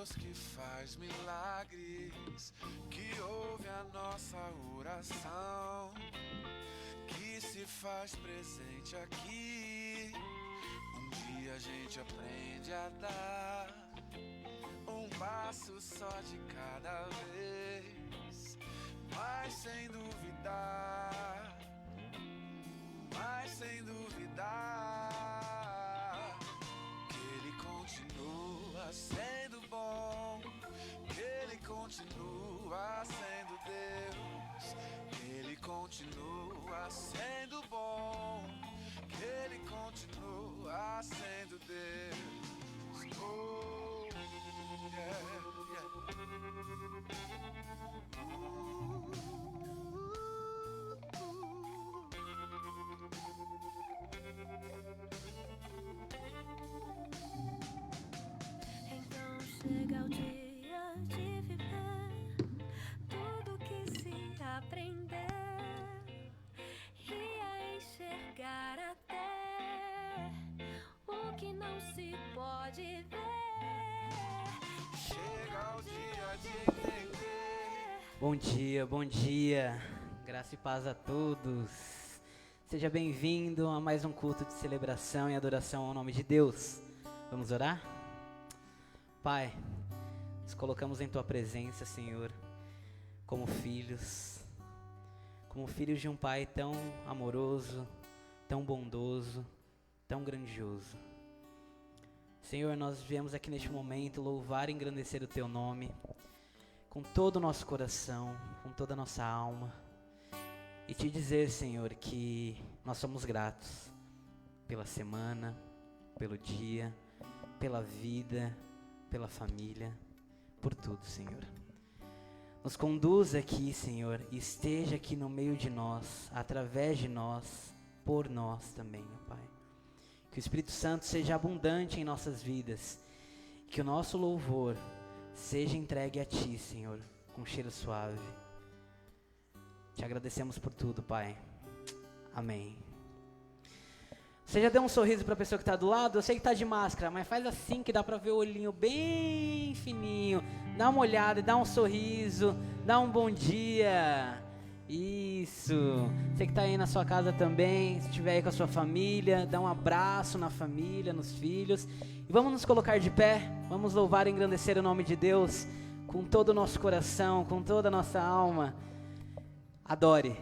Deus que faz milagres, que ouve a nossa oração, que se faz presente aqui. Um dia a gente aprende a dar um passo só de cada vez, mas sem duvidar, que Ele continua sendo bom, que Ele continua sendo Deus, que Ele continua sendo bom, que Ele continua sendo Deus. Oh, yeah, yeah. Então chega o dia de viver tudo que se aprender e a enxergar até o que não se pode ver. Chega o dia de entender. Bom dia, graça e paz a todos. Seja bem-vindo a mais um culto de celebração e adoração ao nome de Deus. Vamos orar? Pai, nos colocamos em Tua presença, Senhor, como filhos de um Pai tão amoroso, tão bondoso, tão grandioso. Senhor, nós viemos aqui neste momento louvar e engrandecer o Teu nome, com todo o nosso coração, com toda a nossa alma, e Te dizer, Senhor, que nós somos gratos pela semana, pelo dia, pela vida, pela família, por tudo, Senhor. Nos conduza aqui, Senhor, e esteja aqui no meio de nós, através de nós, por nós também, ó Pai. Que o Espírito Santo seja abundante em nossas vidas, que o nosso louvor seja entregue a Ti, Senhor, com cheiro suave. Te agradecemos por tudo, Pai. Amém. Você já deu um sorriso para a pessoa que está do lado? Eu sei que está de máscara, mas faz assim que dá para ver o olhinho bem fininho. Dá uma olhada, dá um sorriso, dá um bom dia. Isso. Você que está aí na sua casa também, se estiver aí com a sua família, dá um abraço na família, nos filhos. E vamos nos colocar de pé, vamos louvar e engrandecer o nome de Deus com todo o nosso coração, com toda a nossa alma. Adore.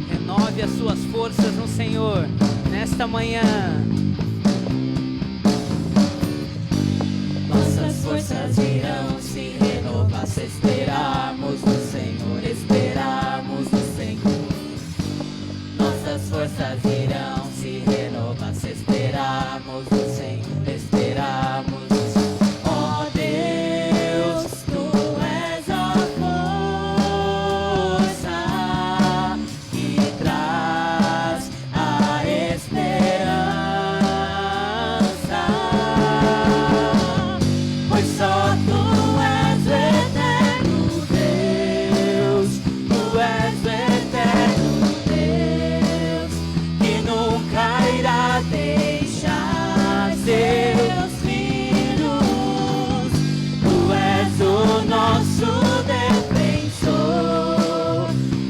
Renove as suas forças no Senhor nesta manhã. Nossas forças irão se renovar se esperarmos no Senhor, esperarmos no Senhor. Nossas forças irão se renovar se esperarmos no Senhor, esperarmos no Senhor. Ó Deus, Tu és a força que traz a esperança, pois só Tu és o eterno Deus, Tu és o eterno Deus, que nunca irá deixar seus filhos. Tu és o nosso defensor,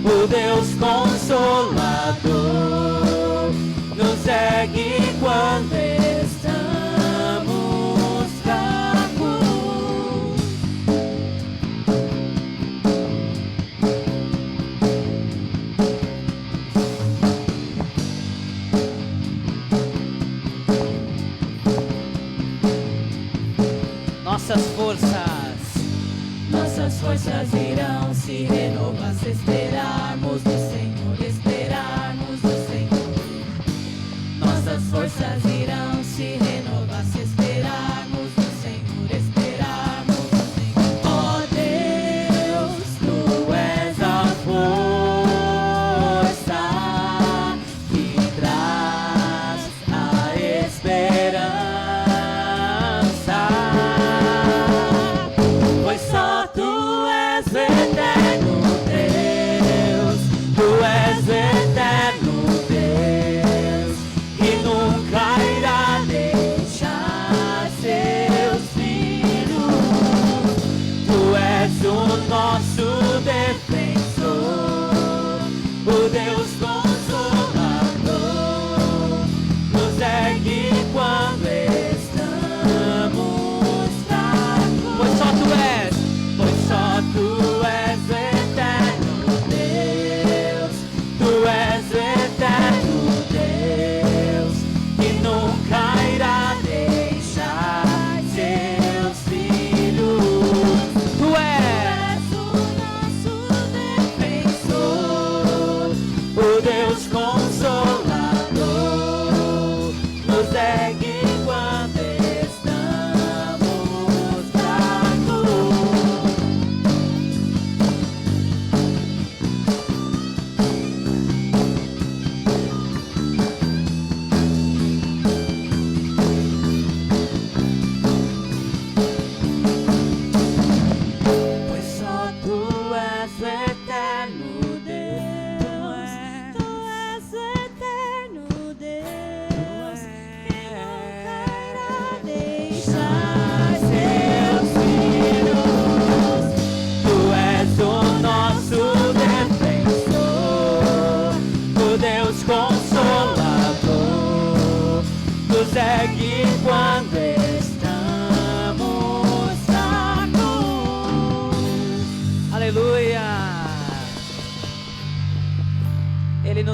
o Deus Consolador, nos ergue quando estamos fracos. Nossas forças irão se renovar se esperarmos no Senhor, esperarmos no Senhor. Nossas forças irão se renovar se esperarmos no Senhor, esperarmos no Senhor. Ó Deus, Tu és a força que traz a esperança,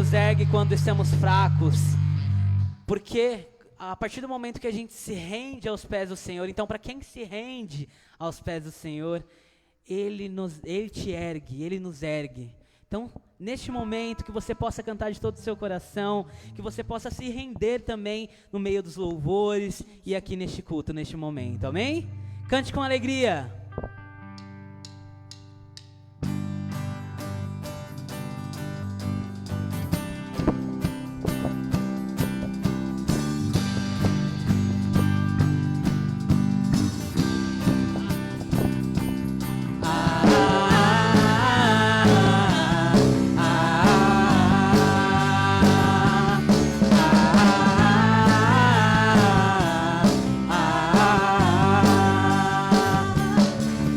nos ergue quando estamos fracos. Porque a partir do momento que a gente se rende aos pés do Senhor, então para quem se rende aos pés do Senhor, Ele te ergue, Ele nos ergue. Então, neste momento, que você possa cantar de todo o seu coração, que você possa se render também no meio dos louvores e aqui neste culto, neste momento, amém? Cante com alegria.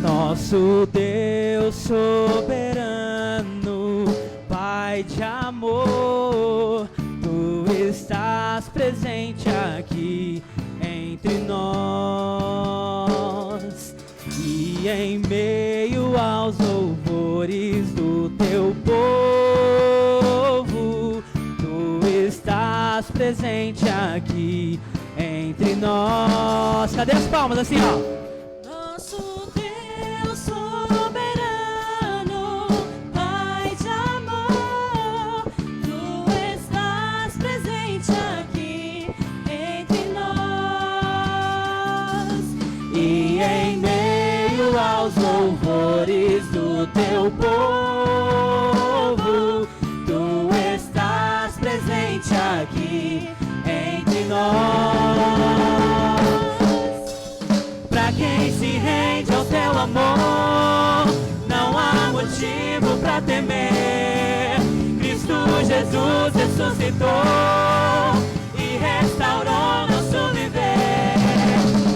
Nosso Deus soberano, Pai de amor, Tu estás presente aqui entre nós, e em meio aos louvores do Teu povo, Tu estás presente aqui entre nós. Cadê as palmas assim, ó? Louvores do Teu povo, Tu estás presente aqui entre nós. Pra quem se rende ao Teu amor, não há motivo pra temer. Cristo Jesus ressuscitou e restaurou nosso viver.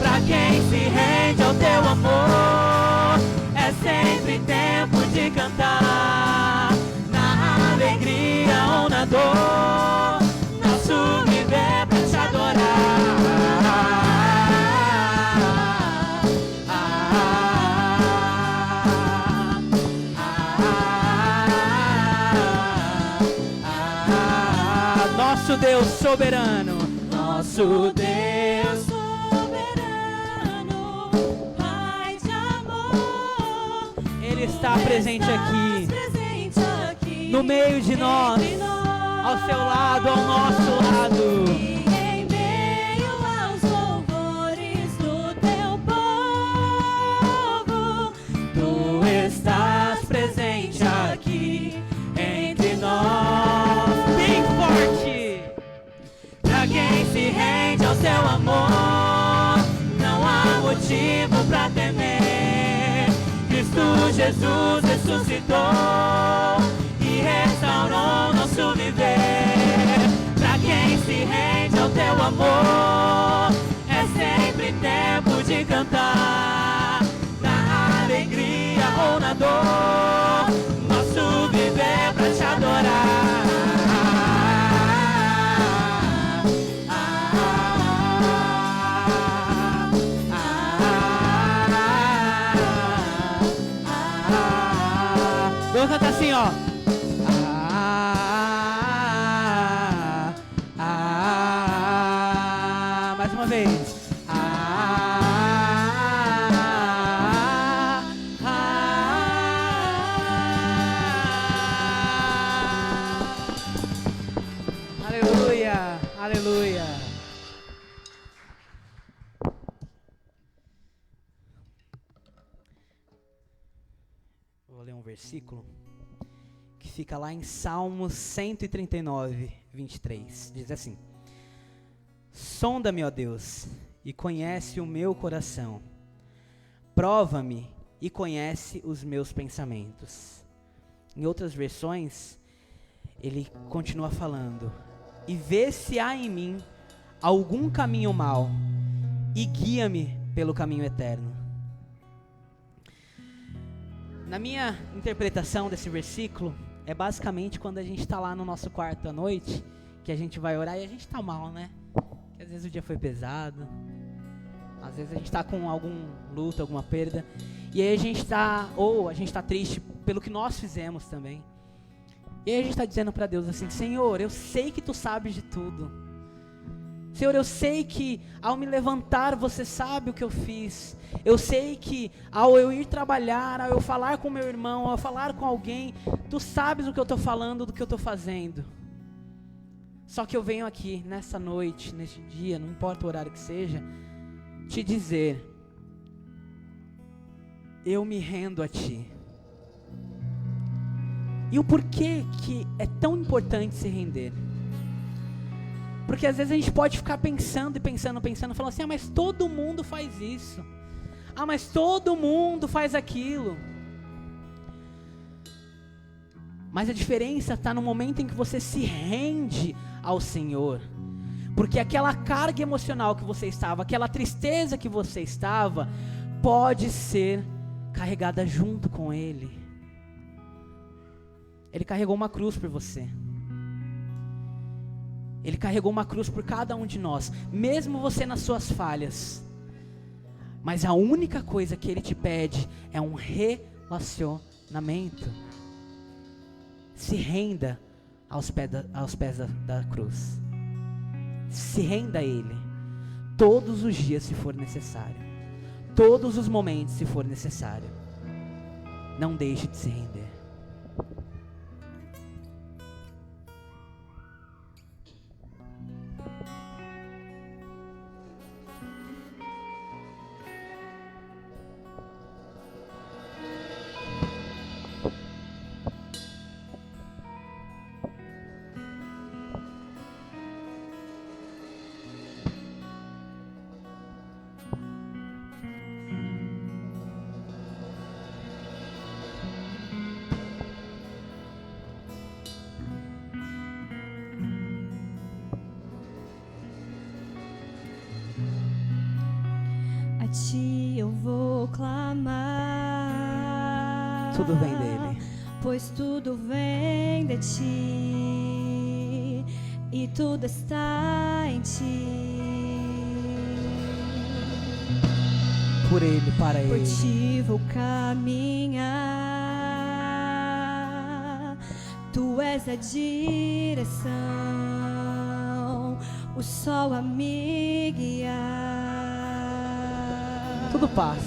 Pra quem se rende ao Teu amor, é sempre tempo de cantar, na alegria ou na dor, nosso viver pra te adorar. Nosso Deus soberano, nosso Deus soberano, Pai de amor, Ele está presente aqui, no meio de nós, ao seu lado, ao nosso lado. E em meio aos louvores do Teu povo, Tu estás presente aqui entre nós. Bem forte! Pra quem se rende ao Seu amor, não há motivo pra temer. Cristo Jesus ressuscitou e restaurou nosso viver. Pra quem se rende ao Teu amor, é sempre tempo de cantar, na alegria ou na dor, nosso viver pra te adorar. Vamos cantar assim, ó. Mais uma vez. Aleluia, aleluia. Vou ler um versículo que fica lá em Salmos 139, 23. Diz assim: sonda-me, ó Deus, e conhece o meu coração. Prova-me e conhece os meus pensamentos. Em outras versões, ele continua falando: e vê se há em mim algum caminho mau, e guia-me pelo caminho eterno. Na minha interpretação desse versículo, é basicamente quando a gente está lá no nosso quarto à noite, que a gente vai orar e a gente está mal, né? Que às vezes o dia foi pesado, às vezes a gente está com algum luto, alguma perda, e aí a gente está triste pelo que nós fizemos também. E aí a gente está dizendo para Deus assim: Senhor, eu sei que Tu sabes de tudo. Senhor, eu sei que ao me levantar Você sabe o que eu fiz. Eu sei que ao eu ir trabalhar, ao eu falar com meu irmão, ao falar com alguém, Tu sabes o que eu estou falando, do que eu estou fazendo. Só que eu venho aqui nessa noite, neste dia, não importa o horário que seja, Te dizer: eu me rendo a Ti. E o porquê que é tão importante se render? Porque às vezes a gente pode ficar pensando, falando assim: ah, mas todo mundo faz isso. Ah, mas todo mundo faz aquilo. Mas a diferença está no momento em que você se rende ao Senhor. Porque aquela carga emocional que você estava, aquela tristeza que você estava, pode ser carregada junto com Ele. Ele carregou uma cruz por você. Ele carregou uma cruz por cada um de nós, mesmo você nas suas falhas. Mas a única coisa que Ele te pede é um relacionamento. Se renda aos pés da cruz. Se renda a Ele, todos os dias se for necessário. Todos os momentos se for necessário. Não deixe de se render. A Ti eu vou clamar. Tudo vem dele. Pois tudo vem de Ti e tudo está em Ti. Por Ele, para Por Ele. Ti vou caminhar. Tu és a direção, o sol a me guiar. Tudo passa.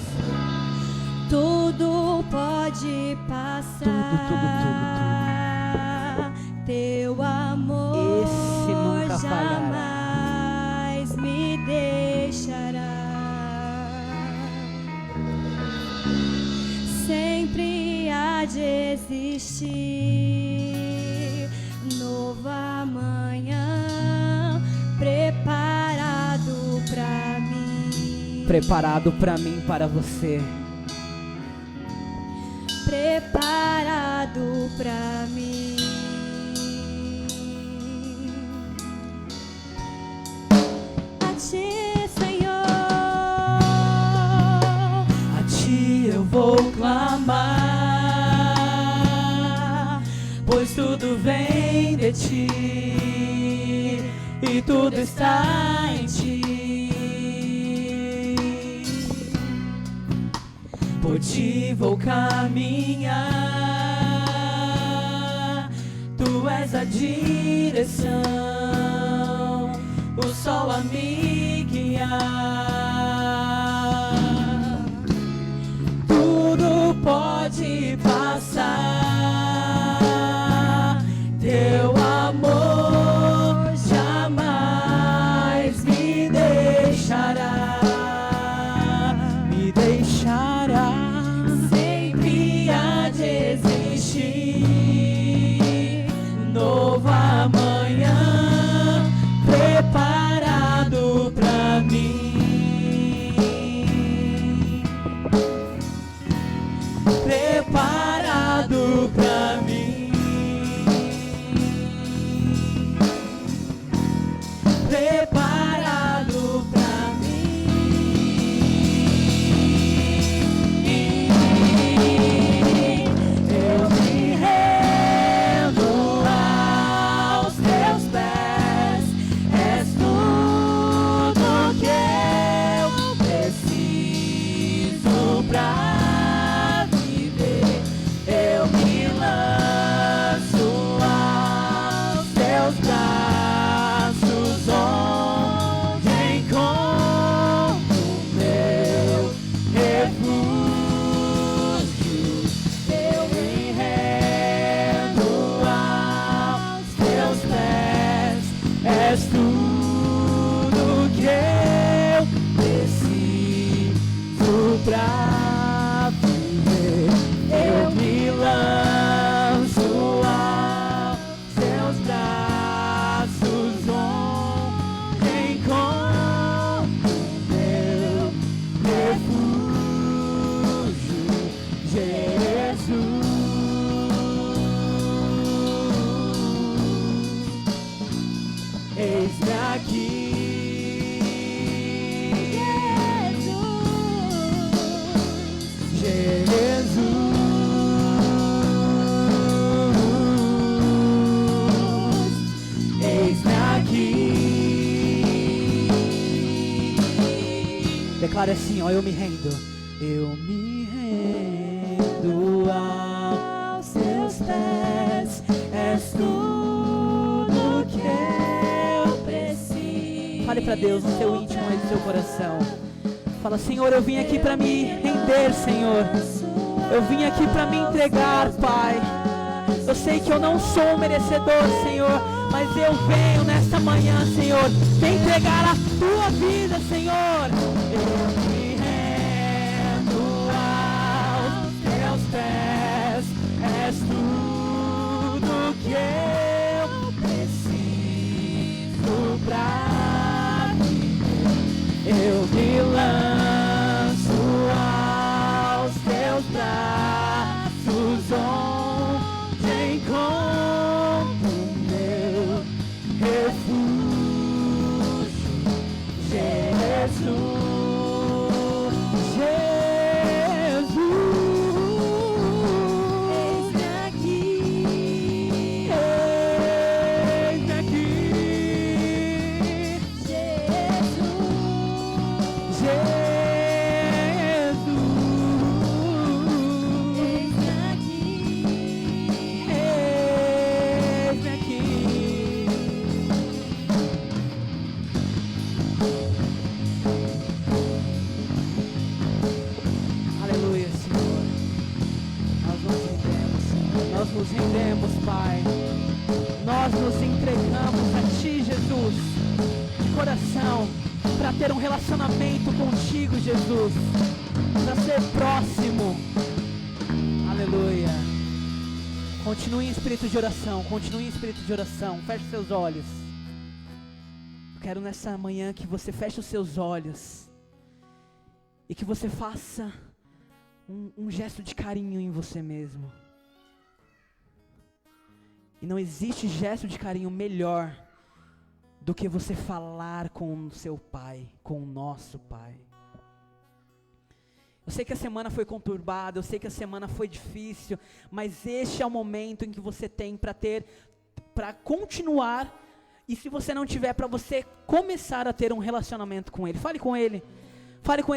Tudo pode passar. Tudo. Teu amor Esse nunca jamais me deixará. Sempre há de existir nova manhã preparado pra mim. Preparado para mim, para você. Preparado pra mim. A Ti, Senhor, A Ti eu vou clamar, pois tudo vem de Ti e tudo está em Ti. Por Ti vou caminhar, Tu és a direção, o sol a me guiar. Tudo pode passar, Teu amor jamais me deixará. Me deixará. Sempre há de existir nova manhã preparado pra mim. Preparado pra mim. Preparado pra mim. pra viver. Eu me lanço aos seus braços, onde encontro meu refúgio, Jesus. Eis-me aqui, Jesus. Eis-me aqui. Declara assim, ó, eu me rendo. Eu me rendo Aos seus pés, és tudo que eu preciso. Fale pra Deus no seu íntimo e no seu coração. Fala, Senhor, eu vim aqui pra me render, Senhor. Eu vim aqui pra me entregar, Pai. Eu sei que eu não sou um merecedor, Senhor, mas eu venho nesta manhã, Senhor, te entregar a tua vida, Senhor. Eu me rendo aos teus pés, és tudo que eu preciso pra viver. Eu me lanço aos teus braços, onde encontro meu refúgio, Jesus. Eis-me aqui, Eis-me aqui, Jesus. Jesus. Eis-me aqui, Eis-me aqui. Aleluia, Senhor. Nós nos rendemos, Senhor. Nós nos rendemos, Pai. Nós nos entregamos a Ti, Jesus, de coração, para ter um relacionamento contigo, Jesus, para ser próximo. Aleluia. Continue em espírito de oração, continue em espírito de oração. Feche seus olhos. Eu quero nessa manhã que você feche os seus olhos e que você faça um gesto de carinho em você mesmo. E não existe gesto de carinho melhor do que você falar com o seu Pai, com o nosso Pai. Eu sei que a semana foi conturbada, eu sei que a semana foi difícil, mas este é o momento em que você tem para continuar, e se você não tiver, para você começar a ter um relacionamento com Ele. Fale com Ele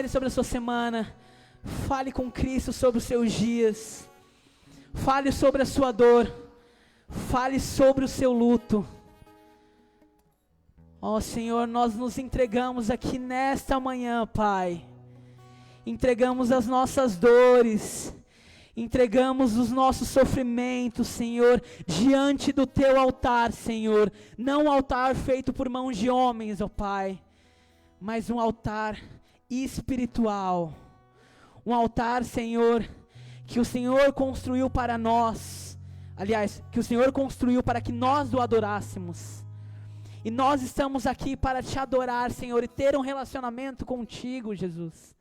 sobre a sua semana, fale com Cristo sobre os seus dias, fale sobre a sua dor, fale sobre o seu luto. Ó Senhor, nós nos entregamos aqui nesta manhã, Pai. Entregamos as nossas dores, entregamos os nossos sofrimentos, Senhor, diante do Teu altar, Senhor. Não um altar feito por mãos de homens, ó Pai, mas um altar espiritual. Um altar, Senhor, que o Senhor construiu para nós. Aliás, que o Senhor construiu para que nós o adorássemos. E nós estamos aqui para Te adorar, Senhor, e ter um relacionamento contigo, Jesus.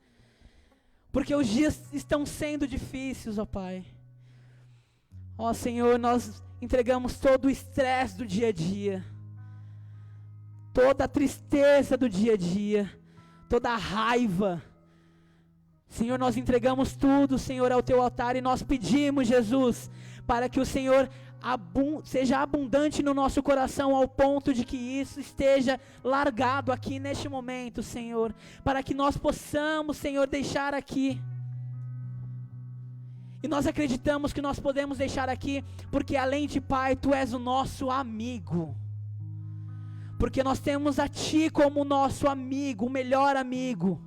Porque os dias estão sendo difíceis, ó Pai. Ó Senhor, nós entregamos todo o estresse do dia a dia, toda a tristeza do dia a dia, toda a raiva. Senhor, nós entregamos tudo, Senhor, ao Teu altar, e nós pedimos, Jesus, para que o Senhor seja abundante no nosso coração, ao ponto de que isso esteja largado aqui neste momento, Senhor, para que nós possamos, Senhor, deixar aqui. E nós acreditamos que nós podemos deixar aqui, porque além de Pai, Tu és o nosso amigo, porque nós temos a Ti como nosso amigo, o melhor amigo,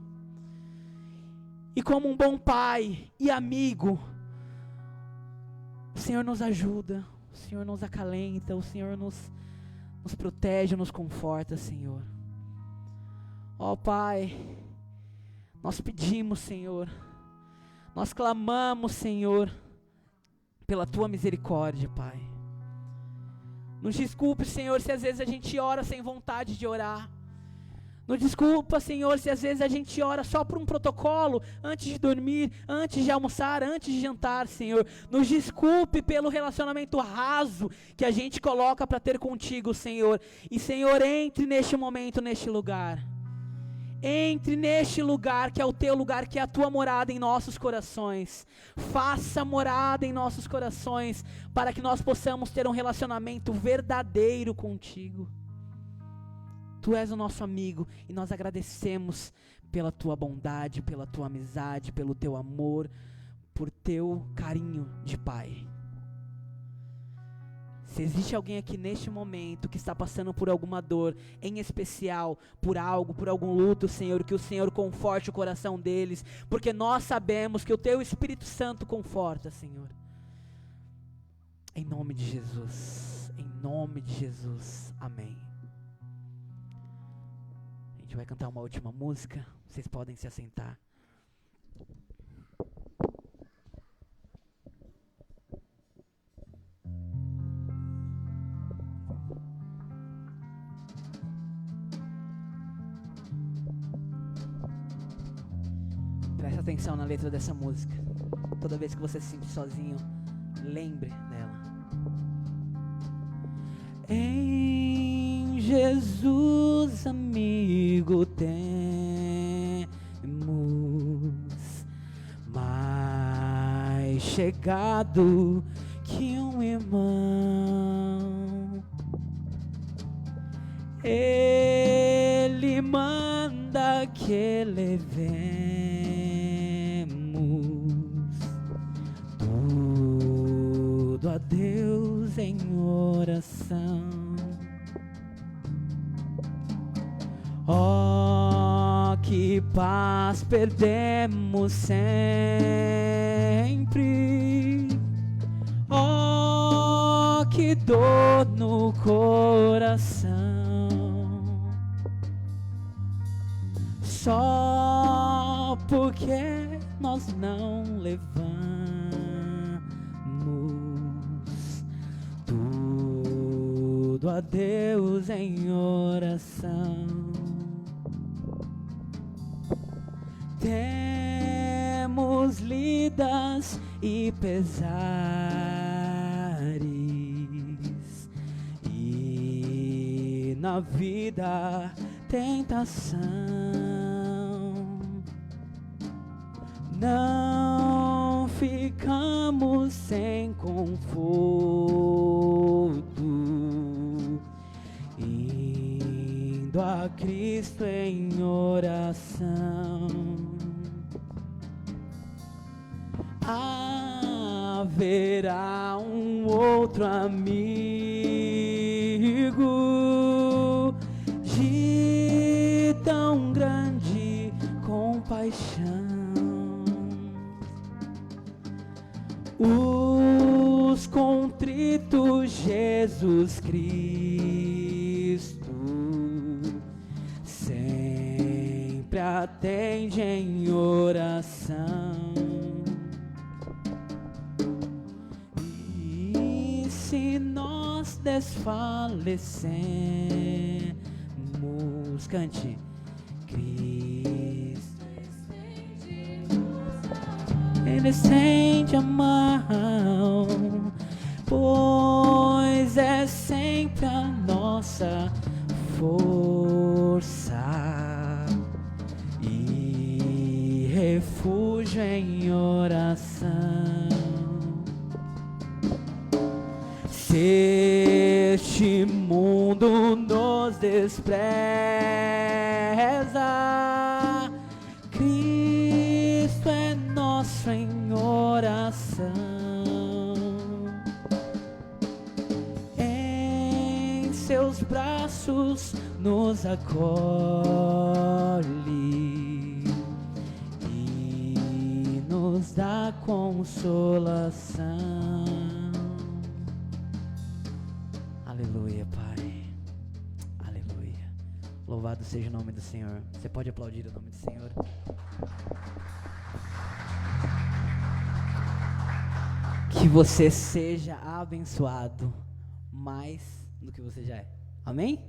e como um bom Pai e amigo, o Senhor nos ajuda, o Senhor nos acalenta, o Senhor nos protege, nos conforta, Senhor. Ó Pai, nós pedimos, Senhor, Nós clamamos, Senhor, pela Tua misericórdia, Pai. Nos desculpe, Senhor, se às vezes a gente ora sem vontade de orar. Nos desculpa, Senhor, se às vezes a gente ora só por um protocolo, antes de dormir, antes de almoçar, antes de jantar, Senhor. Nos desculpe pelo relacionamento raso que a gente coloca para ter contigo, Senhor. E, Senhor, entre neste momento, neste lugar. Entre neste lugar, que é o Teu lugar, que é a Tua morada em nossos corações. Faça morada em nossos corações, para que nós possamos ter um relacionamento verdadeiro contigo. Tu és o nosso amigo e nós agradecemos pela Tua bondade, pela Tua amizade, pelo Teu amor, por Teu carinho de Pai. Se existe alguém aqui neste momento que está passando por alguma dor, em especial por algo, por algum luto, Senhor, que o Senhor conforte o coração deles, porque nós sabemos que o Teu Espírito Santo conforta, Senhor. Em nome de Jesus, em nome de Jesus, amém. A gente vai cantar uma última música, vocês podem se assentar. Preste atenção na letra dessa música. Toda vez que você se sentir sozinho, lembre dela. Em Jesus, amigo, temos mais chegado que um irmão. Ele manda que levemos tudo a Deus em oração. Oh, que paz perdemos sempre. Oh, que dor no coração. Só porque nós não levamos tudo a Deus em oração. Temos lidas e pesares, e na vida tentação. Não ficamos sem conforto, indo a Cristo em oração. Haverá um outro amigo de tão grande compaixão. Os contritos Jesus Cristo sempre atende em oração. E se nós desfalecemos, cante, Cristo Ele estende a mão, pois é sempre a nossa força e refúgio em oração. Se este mundo nos despreza, Cristo é nosso em oração. Em seus braços nos acolhe e nos dá consolação. Aleluia, Pai. Aleluia. Louvado seja o nome do Senhor. Você pode aplaudir o nome do Senhor? que você seja abençoado mais do que você já é. Amém?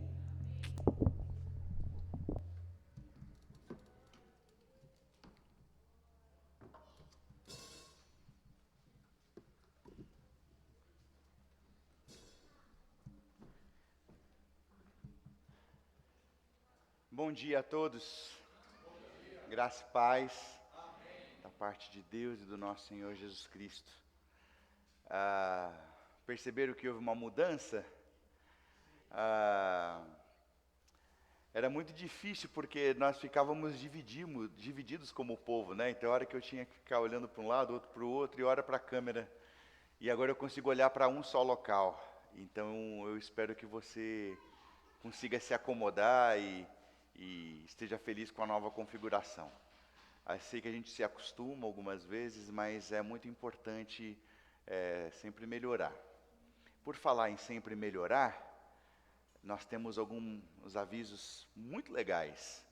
Bom dia a todos. Graça e paz. Da parte de Deus e do nosso Senhor Jesus Cristo. Perceberam que houve uma mudança? Era muito difícil porque nós ficávamos divididos como povo, né? Então a hora que eu tinha que ficar olhando para um lado, outro para o outro e olha para a câmera. E agora eu consigo olhar para um só local. Então eu espero que você consiga se acomodar e esteja feliz com a nova configuração. Eu sei que a gente se acostuma algumas vezes, mas é muito importante sempre melhorar. Por falar em sempre melhorar, nós temos alguns avisos muito legais.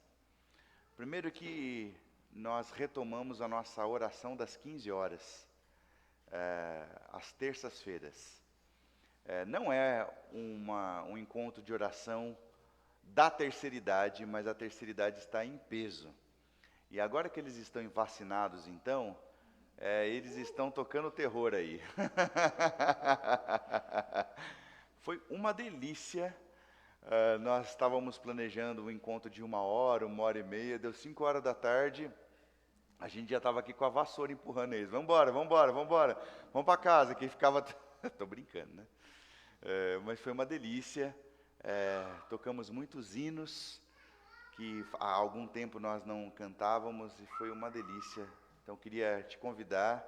Primeiro que nós retomamos a nossa oração das 15 horas, às terças-feiras. Não é um encontro de oração da terceira idade, mas a terceira idade está em peso. E agora que eles estão vacinados, então, eles estão tocando terror aí. Foi uma delícia. Nós estávamos planejando um encontro de 1 hora e meia, deu 5 horas da tarde, a gente já estava aqui com a vassoura empurrando eles. Vamos para casa, que ficava... Estou brincando, né? Mas foi uma delícia. Tocamos muitos hinos que há algum tempo nós não cantávamos e foi uma delícia. Então queria te convidar,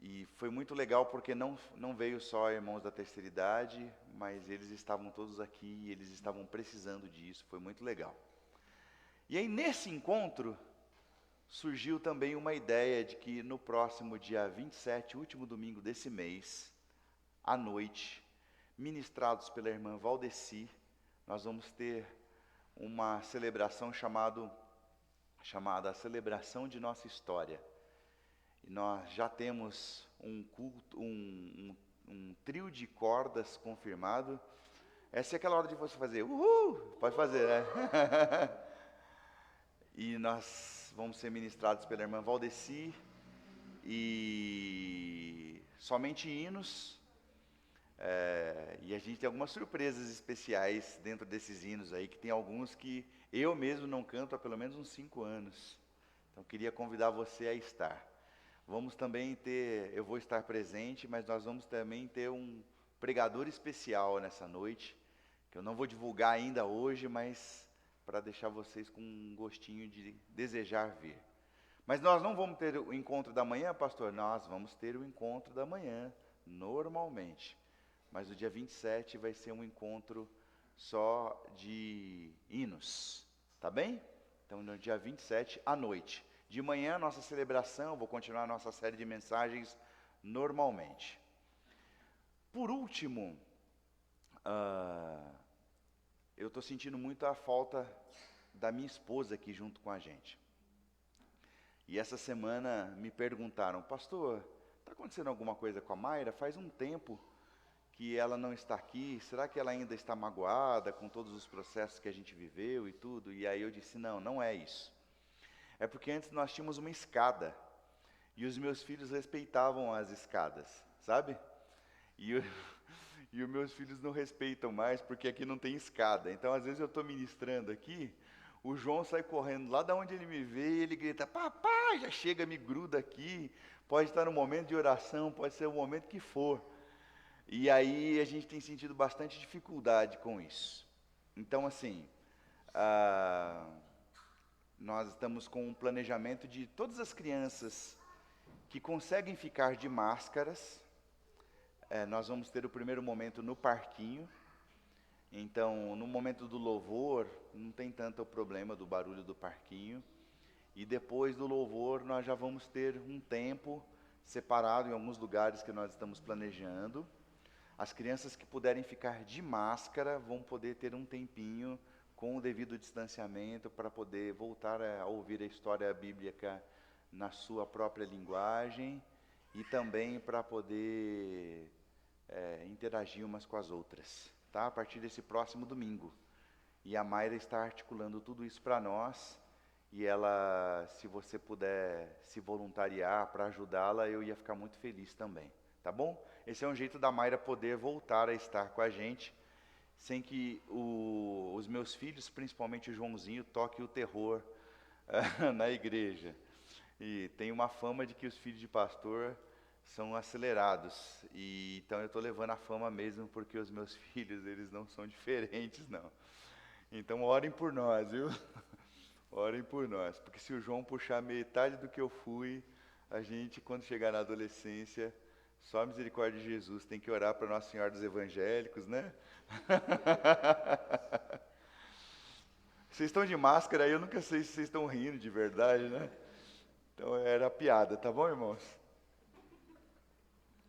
e foi muito legal porque não veio só irmãos da terceira idade, mas eles estavam todos aqui e eles estavam precisando disso, foi muito legal. E aí nesse encontro surgiu também uma ideia de que no próximo dia 27, último domingo desse mês, à noite, ministrados pela irmã Valdeci, nós vamos ter uma celebração chamada a Celebração de Nossa História. E nós já temos um culto, um trio de cordas confirmado. Essa é aquela hora de você fazer, uhul, pode fazer, né? E nós vamos ser ministrados pela irmã Valdeci, e somente hinos. E a gente tem algumas surpresas especiais dentro desses hinos aí, que tem alguns que eu mesmo não canto há pelo menos uns 5 anos. Então queria convidar você a estar. Vamos também eu vou estar presente, mas nós vamos também ter um pregador especial nessa noite, que eu não vou divulgar ainda hoje, mas para deixar vocês com um gostinho de desejar vir. Mas nós não vamos ter o encontro da manhã, pastor? Nós vamos ter o encontro da manhã, normalmente. Mas o dia 27 vai ser um encontro só de hinos, tá bem? Então no dia 27 à noite. De manhã, nossa celebração, vou continuar a nossa série de mensagens normalmente. Por último, eu estou sentindo muito a falta da minha esposa aqui junto com a gente. E essa semana me perguntaram, pastor, está acontecendo alguma coisa com a Mayra? Faz um tempo que ela não está aqui, será que ela ainda está magoada com todos os processos que a gente viveu e tudo? E aí eu disse, não é isso. É porque antes nós tínhamos uma escada, e os meus filhos respeitavam as escadas, sabe? E os meus filhos não respeitam mais, porque aqui não tem escada. Então, às vezes eu estou ministrando aqui, o João sai correndo lá de onde ele me vê, e ele grita, papai, já chega, me gruda aqui, pode estar no momento de oração, pode ser o momento que for. E aí a gente tem sentido bastante dificuldade com isso. Então, assim, nós estamos com um planejamento de todas as crianças que conseguem ficar de máscaras. Nós vamos ter o primeiro momento no parquinho. Então, no momento do louvor, não tem tanto o problema do barulho do parquinho. E depois do louvor, nós já vamos ter um tempo separado em alguns lugares que nós estamos planejando. As crianças que puderem ficar de máscara vão poder ter um tempinho com o devido distanciamento para poder voltar a ouvir a história bíblica na sua própria linguagem e também para poder interagir umas com as outras, tá? A partir desse próximo domingo. E a Mayra está articulando tudo isso para nós, e ela, se você puder se voluntariar para ajudá-la, eu ia ficar muito feliz também, tá bom? Esse é um jeito da Mayra poder voltar a estar com a gente, sem que os meus filhos, principalmente o Joãozinho, toquem o terror na igreja. E tem uma fama de que os filhos de pastor são acelerados. E então eu estou levando a fama mesmo, porque os meus filhos, eles não são diferentes, não. Então orem por nós, viu? Orem por nós. Porque se o João puxar metade do que eu fui, a gente, quando chegar na adolescência, só a misericórdia de Jesus, tem que orar para Nossa Senhora dos Evangélicos, né? Vocês estão de máscara aí, eu nunca sei se vocês estão rindo de verdade, né? Então era piada, tá bom, irmãos?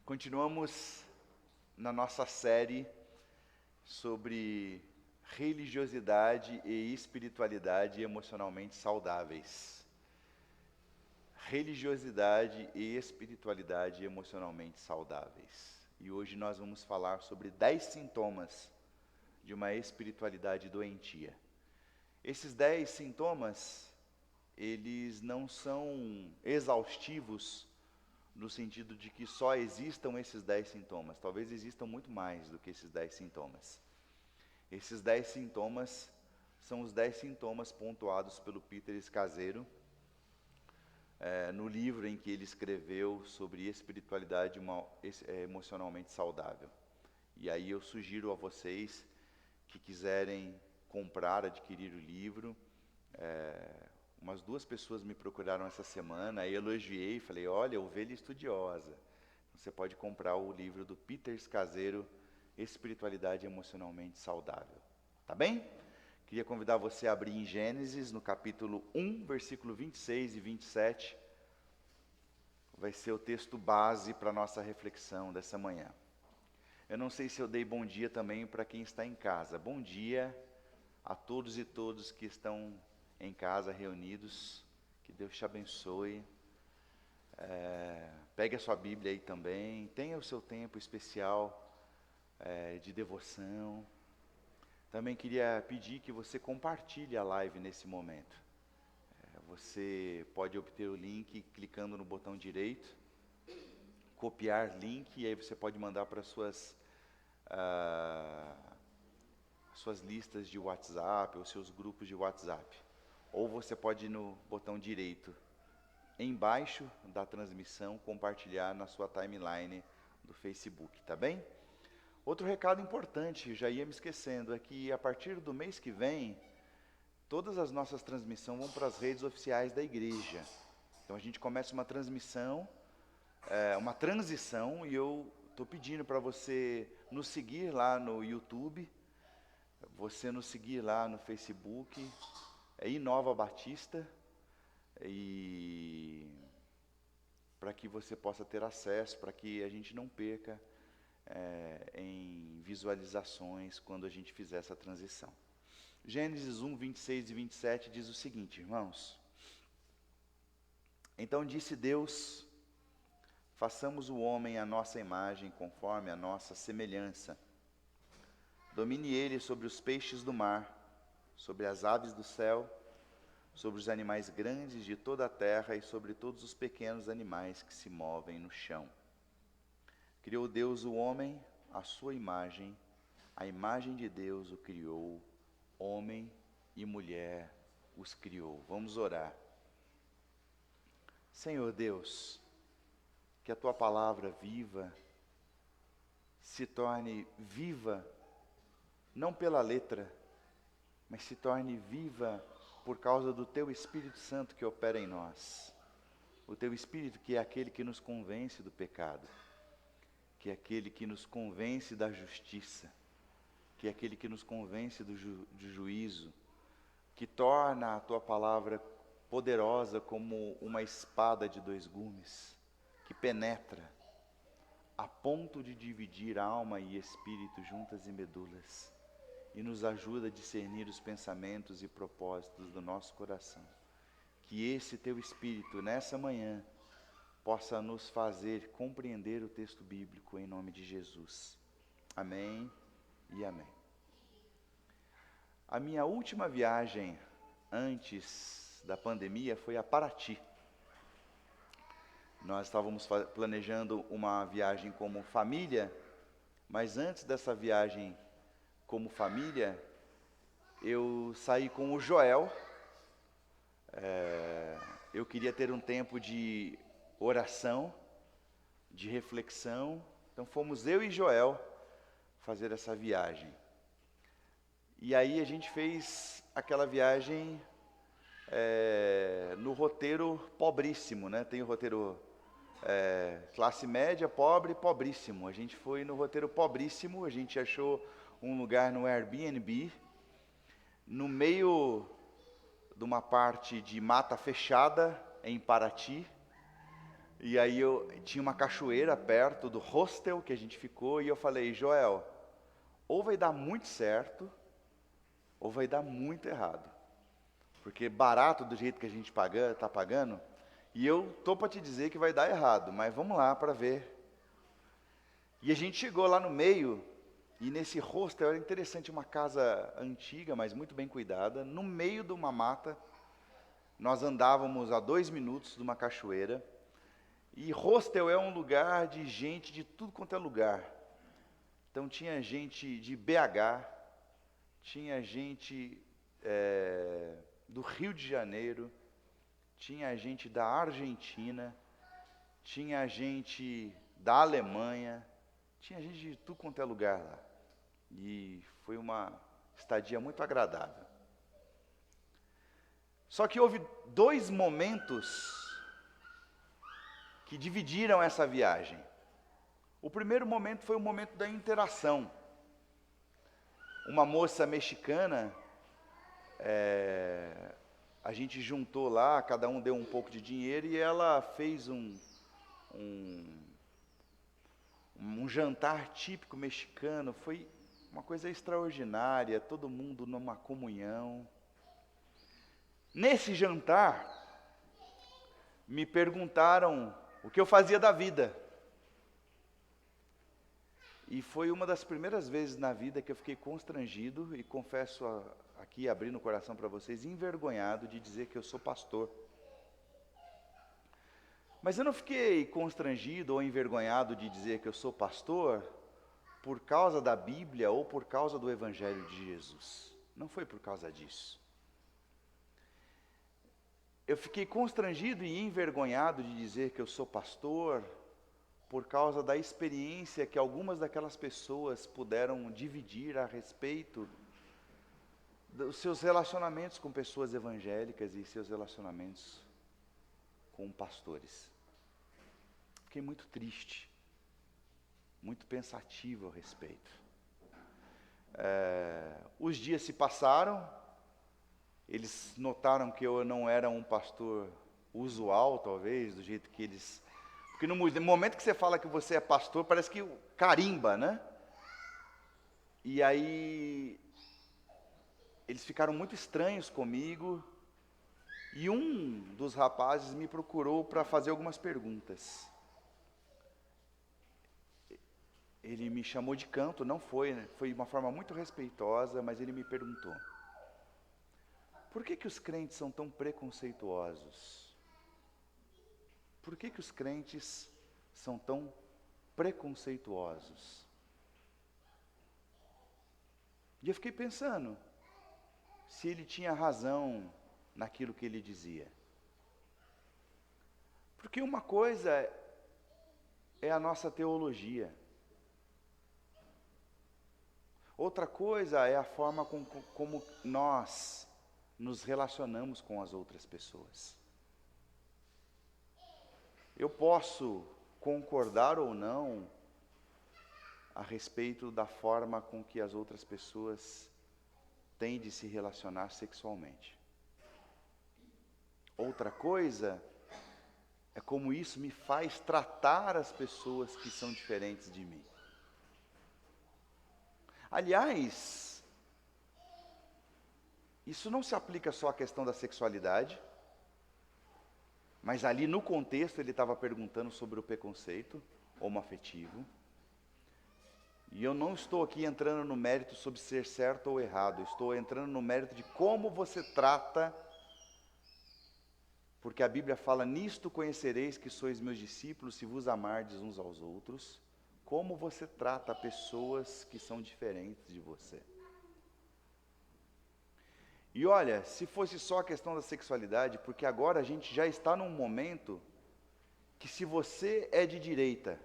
Continuamos na nossa série sobre religiosidade e espiritualidade emocionalmente saudáveis. Religiosidade e espiritualidade emocionalmente saudáveis. E hoje nós vamos falar sobre 10 sintomas de uma espiritualidade doentia. Esses 10 sintomas, eles não são exaustivos no sentido de que só existam esses 10 sintomas. Talvez existam muito mais do que esses 10 sintomas. Esses 10 sintomas são os 10 sintomas pontuados pelo Peter Scazzero, no livro em que ele escreveu sobre espiritualidade emocionalmente saudável. E aí eu sugiro a vocês que quiserem comprar, adquirir o livro. Umas 2 pessoas me procuraram essa semana, aí elogiei, falei, olha, ovelha estudiosa. Você pode comprar o livro do Peter Scazzero, Espiritualidade Emocionalmente Saudável. Tá bem? Queria convidar você a abrir em Gênesis, no capítulo 1, versículo 26 e 27. Vai ser o texto base para a nossa reflexão dessa manhã. Eu não sei se eu dei bom dia também para quem está em casa. Bom dia a todos e todos que estão em casa, reunidos. Que Deus te abençoe. Pegue a sua Bíblia aí também. Tenha o seu tempo especial de devoção. Também queria pedir que você compartilhe a live nesse momento. Você pode obter o link clicando no botão direito, copiar link, e aí você pode mandar para suas listas de WhatsApp ou seus grupos de WhatsApp. Ou você pode ir no botão direito, embaixo da transmissão, compartilhar na sua timeline do Facebook, tá bem? Outro recado importante, já ia me esquecendo, é que a partir do mês que vem, todas as nossas transmissões vão para as redes oficiais da igreja. Então a gente começa uma transição, e eu estou pedindo para você nos seguir lá no YouTube, você nos seguir lá no Facebook, Inova Batista, e para que você possa ter acesso, para que a gente não perca em visualizações quando a gente fizer essa transição. Gênesis 1, 26 e 27 diz o seguinte, irmãos. Então disse Deus, façamos o homem à nossa imagem, conforme a nossa semelhança. Domine ele sobre os peixes do mar, sobre as aves do céu, sobre os animais grandes de toda a terra e sobre todos os pequenos animais que se movem no chão. Criou Deus o homem à sua imagem, a imagem de Deus o criou, homem e mulher os criou. Vamos orar. Senhor Deus, que a Tua palavra viva se torne viva, não pela letra, mas se torne viva por causa do Teu Espírito Santo que opera em nós. O Teu Espírito que é aquele que nos convence do pecado, que é aquele que nos convence da justiça, que é aquele que nos convence do juízo, que torna a Tua palavra poderosa como uma espada de 2 gumes, que penetra a ponto de dividir alma e espírito, juntas e medulas, e nos ajuda a discernir os pensamentos e propósitos do nosso coração. Que esse Teu Espírito, nessa manhã, possa nos fazer compreender o texto bíblico em nome de Jesus. Amém e amém. A minha última viagem antes da pandemia foi a Paraty. Nós estávamos planejando uma viagem como família, mas antes dessa viagem como família, eu saí com o Joel. Eu queria ter um tempo de oração, de reflexão. Então fomos eu e Joel fazer essa viagem. E aí a gente fez aquela viagem no roteiro pobríssimo, né? Tem o roteiro classe média, pobre, pobríssimo. A gente foi no roteiro pobríssimo, a gente achou um lugar no Airbnb, no meio de uma parte de mata fechada em Paraty. E aí tinha uma cachoeira perto do hostel que a gente ficou, e eu falei, Joel, ou vai dar muito certo, ou vai dar muito errado. Porque barato do jeito que a gente está pagando, e eu estou para te dizer que vai dar errado, mas vamos lá para ver. E a gente chegou lá no meio, e nesse hostel era interessante, uma casa antiga, mas muito bem cuidada, no meio de uma mata. Nós andávamos a 2 minutos de uma cachoeira, e hostel é um lugar de gente de tudo quanto é lugar. Então tinha gente de BH, tinha gente do Rio de Janeiro, tinha gente da Argentina, tinha gente da Alemanha, tinha gente de tudo quanto é lugar lá. E foi uma estadia muito agradável. Só que houve 2 momentos que dividiram essa viagem. O primeiro momento foi o momento da interação. Uma moça mexicana, a gente juntou lá, cada um deu um pouco de dinheiro, e ela fez um jantar típico mexicano. Foi uma coisa extraordinária, todo mundo numa comunhão. Nesse jantar, me perguntaram o que eu fazia da vida. E foi uma das primeiras vezes na vida que eu fiquei constrangido, e confesso aqui, abrindo o coração para vocês, envergonhado de dizer que eu sou pastor. Mas eu não fiquei constrangido ou envergonhado de dizer que eu sou pastor por causa da Bíblia ou por causa do Evangelho de Jesus. Não foi por causa disso. Eu fiquei constrangido e envergonhado de dizer que eu sou pastor por causa da experiência que algumas daquelas pessoas puderam dividir a respeito dos seus relacionamentos com pessoas evangélicas e seus relacionamentos com pastores. Fiquei muito triste, muito pensativo a respeito. Os dias se passaram, eles notaram que eu não era um pastor usual, talvez, do jeito que eles... Porque no momento que você fala que você é pastor, parece que carimba, né? E aí, eles ficaram muito estranhos comigo, e um dos rapazes me procurou para fazer algumas perguntas. Ele me chamou de canto, não foi, né? Foi de uma forma muito respeitosa, mas ele me perguntou: por que os crentes são tão preconceituosos? Por que os crentes são tão preconceituosos? E eu fiquei pensando se ele tinha razão naquilo que ele dizia. Porque uma coisa é a nossa teologia. Outra coisa é a forma como nós nos relacionamos com as outras pessoas. Eu posso concordar ou não a respeito da forma com que as outras pessoas têm de se relacionar sexualmente. Outra coisa é como isso me faz tratar as pessoas que são diferentes de mim. Aliás, isso não se aplica só à questão da sexualidade, Mas ali no contexto ele estava perguntando sobre o preconceito homoafetivo. E eu não estou aqui entrando no mérito sobre ser certo ou errado, estou entrando no mérito de como você trata, porque a Bíblia fala, nisto conhecereis que sois meus discípulos, se vos amardes uns aos outros, como você trata pessoas que são diferentes de você. E olha, se fosse só a questão da sexualidade, porque agora a gente já está num momento que se você é de direita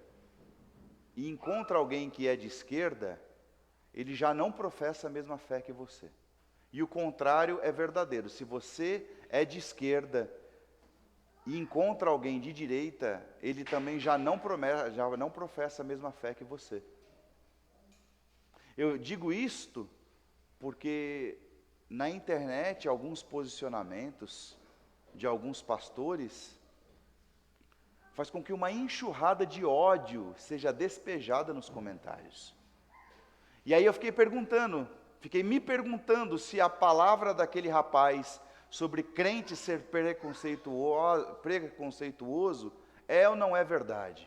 e encontra alguém que é de esquerda, ele já não professa a mesma fé que você. E o contrário é verdadeiro. Se você é de esquerda e encontra alguém de direita, ele também já não professa a mesma fé que você. Eu digo isto porque na internet alguns posicionamentos de alguns pastores faz com que uma enxurrada de ódio seja despejada nos comentários. E aí eu fiquei me perguntando se a palavra daquele rapaz sobre crente ser preconceituoso é ou não é verdade.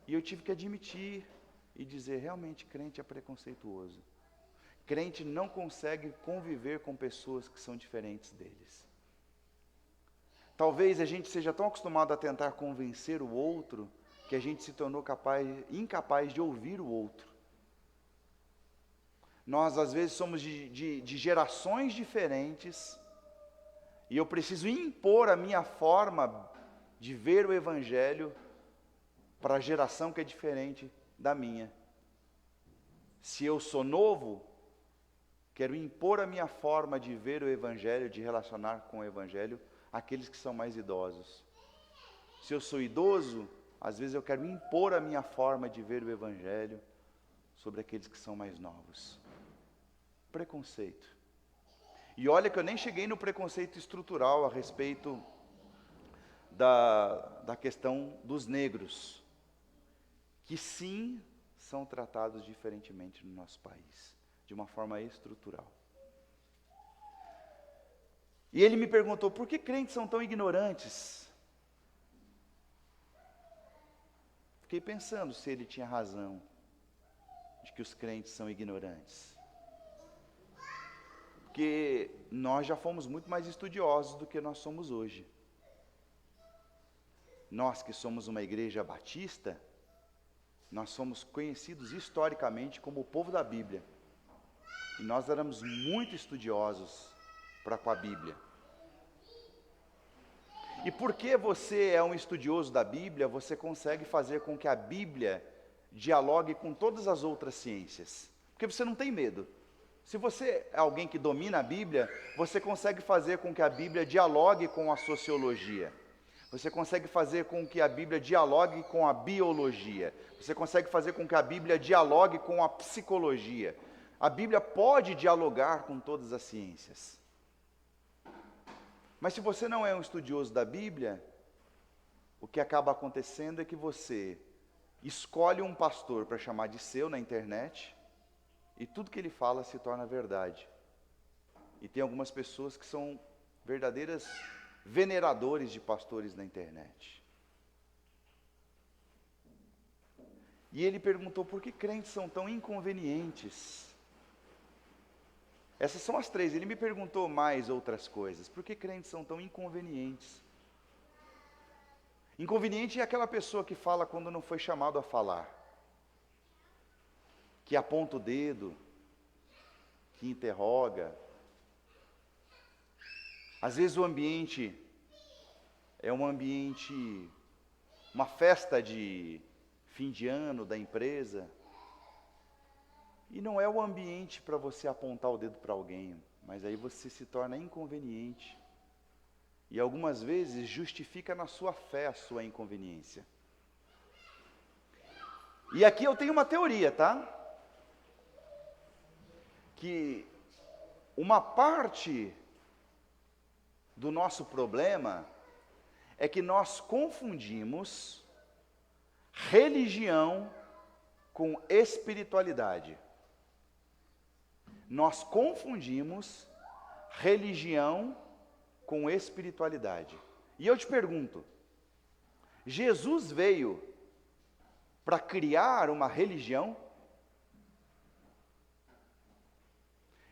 E eu tive que admitir e dizer, realmente crente é preconceituoso. Crente não consegue conviver com pessoas que são diferentes deles. Talvez a gente seja tão acostumado a tentar convencer o outro, que a gente se tornou incapaz de ouvir o outro. Nós, às vezes, somos de gerações diferentes, e eu preciso impor a minha forma de ver o Evangelho para a geração que é diferente da minha. Se eu sou novo, quero impor a minha forma de ver o Evangelho, de relacionar com o Evangelho, àqueles que são mais idosos. Se eu sou idoso, às vezes eu quero impor a minha forma de ver o Evangelho sobre aqueles que são mais novos. Preconceito. E olha que eu nem cheguei no preconceito estrutural a respeito da questão dos negros, que sim são tratados diferentemente no nosso país, de uma forma estrutural. E ele me perguntou, por que crentes são tão ignorantes? Fiquei pensando se ele tinha razão, de que os crentes são ignorantes. Porque nós já fomos muito mais estudiosos do que nós somos hoje. Nós que somos uma igreja batista, nós somos conhecidos historicamente como o povo da Bíblia. E nós éramos muito estudiosos para com a Bíblia. E porque você é um estudioso da Bíblia, você consegue fazer com que a Bíblia dialogue com todas as outras ciências. Porque você não tem medo. Se você é alguém que domina a Bíblia, você consegue fazer com que a Bíblia dialogue com a sociologia. Você consegue fazer com que a Bíblia dialogue com a biologia. Você consegue fazer com que a Bíblia dialogue com a psicologia. A Bíblia pode dialogar com todas as ciências. Mas se você não é um estudioso da Bíblia, o que acaba acontecendo é que você escolhe um pastor para chamar de seu na internet, e tudo que ele fala se torna verdade. E tem algumas pessoas que são verdadeiras veneradores de pastores na internet. E ele perguntou, por que crentes são tão inconvenientes? Essas são as três. Ele me perguntou mais outras coisas. Por que crentes são tão inconvenientes? Inconveniente é aquela pessoa que fala quando não foi chamado a falar, que aponta o dedo, que interroga. Às vezes o ambiente é uma festa de fim de ano da empresa, e não é o ambiente para você apontar o dedo para alguém, mas aí você se torna inconveniente. E algumas vezes justifica na sua fé a sua inconveniência. E aqui eu tenho uma teoria, tá? Que uma parte do nosso problema é que nós confundimos religião com espiritualidade. Nós confundimos religião com espiritualidade. E eu te pergunto, Jesus veio para criar uma religião?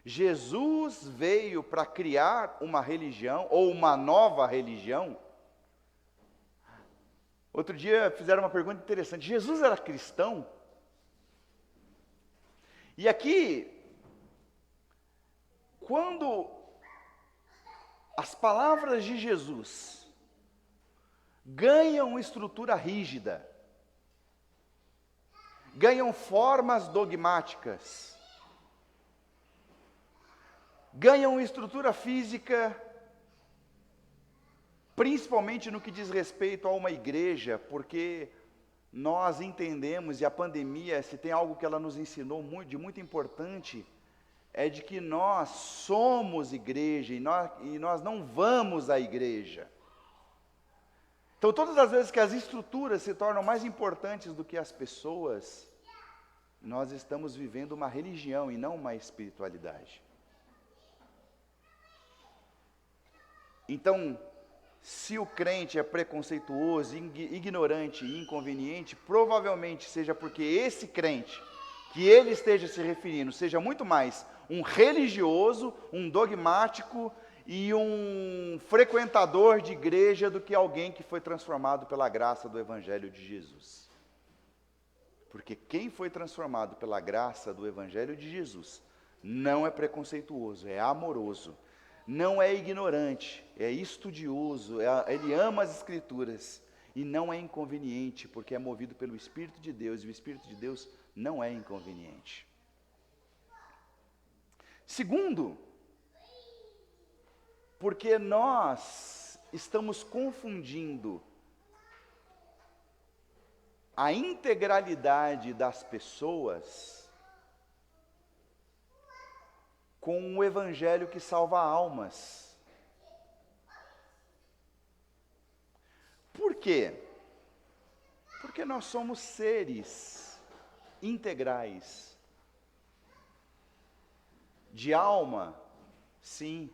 Jesus veio para criar uma religião ou uma nova religião? Outro dia fizeram uma pergunta interessante. Jesus era cristão? E aqui, quando as palavras de Jesus ganham estrutura rígida, ganham formas dogmáticas, ganham estrutura física, principalmente no que diz respeito a uma igreja, porque nós entendemos, e a pandemia, se tem algo que ela nos ensinou de muito importante, é de que nós somos igreja e nós não vamos à igreja. Então, todas as vezes que as estruturas se tornam mais importantes do que as pessoas, nós estamos vivendo uma religião e não uma espiritualidade. Então, se o crente é preconceituoso, ignorante e inconveniente, provavelmente seja porque esse crente, que ele esteja se referindo, seja muito mais um religioso, um dogmático e um frequentador de igreja do que alguém que foi transformado pela graça do Evangelho de Jesus. Porque quem foi transformado pela graça do Evangelho de Jesus não é preconceituoso, é amoroso, não é ignorante, é estudioso, ele ama as Escrituras e não é inconveniente, porque é movido pelo Espírito de Deus, e o Espírito de Deus não é inconveniente. Segundo, porque nós estamos confundindo a integralidade das pessoas com o evangelho que salva almas. Por quê? Porque nós somos seres integrais. De alma, sim.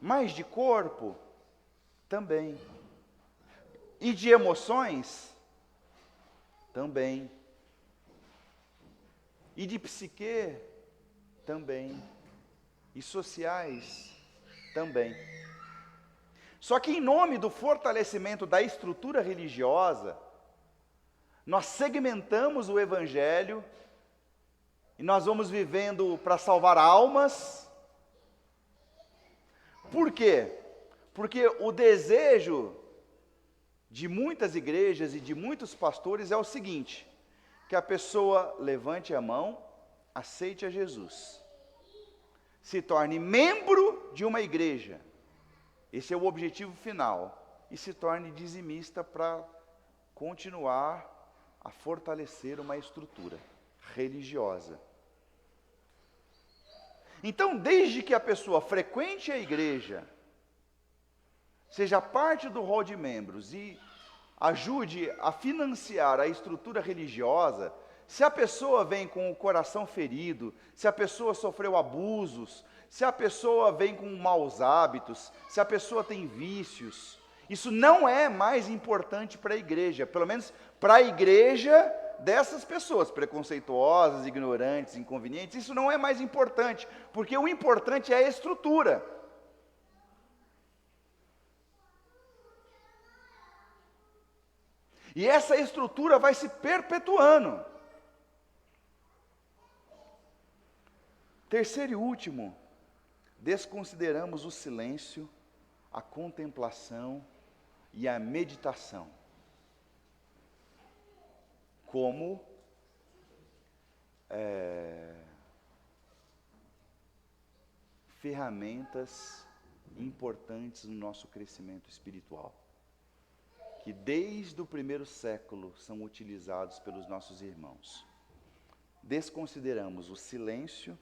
Mas de corpo, também. E de emoções, também. E de psique, também. E sociais, também. Só que em nome do fortalecimento da estrutura religiosa, nós segmentamos o evangelho e nós vamos vivendo para salvar almas. Por quê? Porque o desejo de muitas igrejas e de muitos pastores é o seguinte: que a pessoa levante a mão, aceite a Jesus, se torne membro de uma igreja, esse é o objetivo final, e se torne dizimista para continuar a fortalecer uma estrutura religiosa. Então, desde que a pessoa frequente a igreja, seja parte do rol de membros e ajude a financiar a estrutura religiosa, se a pessoa vem com o coração ferido, se a pessoa sofreu abusos, se a pessoa vem com maus hábitos, se a pessoa tem vícios, isso não é mais importante para a igreja, pelo menos para a igreja dessas pessoas, preconceituosas, ignorantes, inconvenientes, isso não é mais importante, porque o importante é a estrutura. E essa estrutura vai se perpetuando. Terceiro e último, desconsideramos o silêncio, a contemplação e a meditação como ferramentas importantes no nosso crescimento espiritual, que desde o primeiro século são utilizados pelos nossos irmãos. Desconsideramos o silêncio,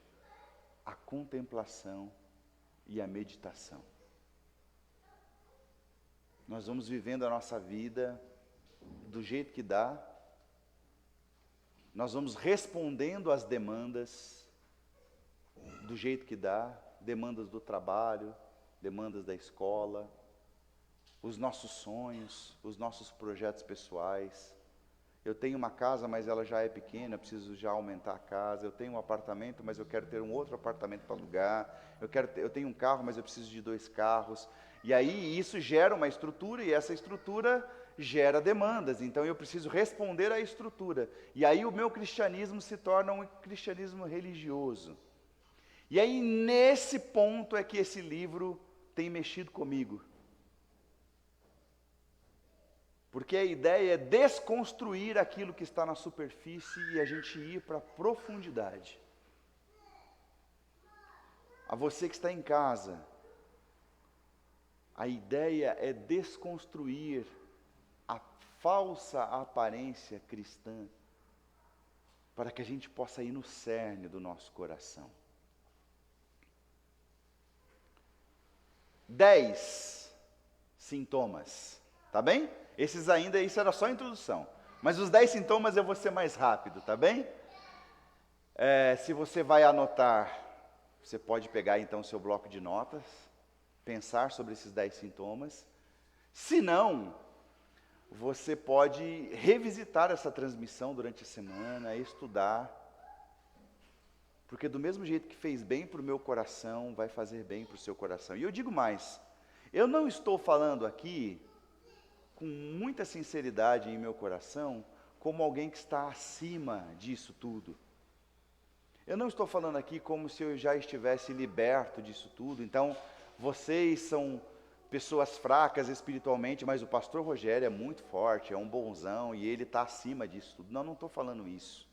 a contemplação e a meditação. Nós vamos vivendo a nossa vida do jeito que dá, nós vamos respondendo às demandas do jeito que dá, demandas do trabalho, demandas da escola, os nossos sonhos, os nossos projetos pessoais. Eu tenho uma casa, mas ela já é pequena, eu preciso já aumentar a casa. Eu tenho um apartamento, mas eu quero ter um outro apartamento para alugar. Eu tenho um carro, mas eu preciso de 2 carros. E aí isso gera uma estrutura, e essa estrutura gera demandas. Então eu preciso responder à estrutura. E aí o meu cristianismo se torna um cristianismo religioso. E aí nesse ponto é que esse livro tem mexido comigo. Porque a ideia é desconstruir aquilo que está na superfície e a gente ir para a profundidade. A você que está em casa, a ideia é desconstruir a falsa aparência cristã, para que a gente possa ir no cerne do nosso coração. 10 sintomas, tá bem? Isso era só a introdução. Mas os 10 sintomas eu vou ser mais rápido, tá bem? Se você vai anotar, você pode pegar então o seu bloco de notas, pensar sobre esses 10 sintomas. Se não, você pode revisitar essa transmissão durante a semana, estudar. Porque do mesmo jeito que fez bem para o meu coração, vai fazer bem para o seu coração. E eu digo mais, eu não estou falando aqui com muita sinceridade em meu coração, como alguém que está acima disso tudo. Eu não estou falando aqui como se eu já estivesse liberto disso tudo. Então, vocês são pessoas fracas espiritualmente, mas o pastor Rogério é muito forte, é um bonzão e ele está acima disso tudo. Não estou falando isso.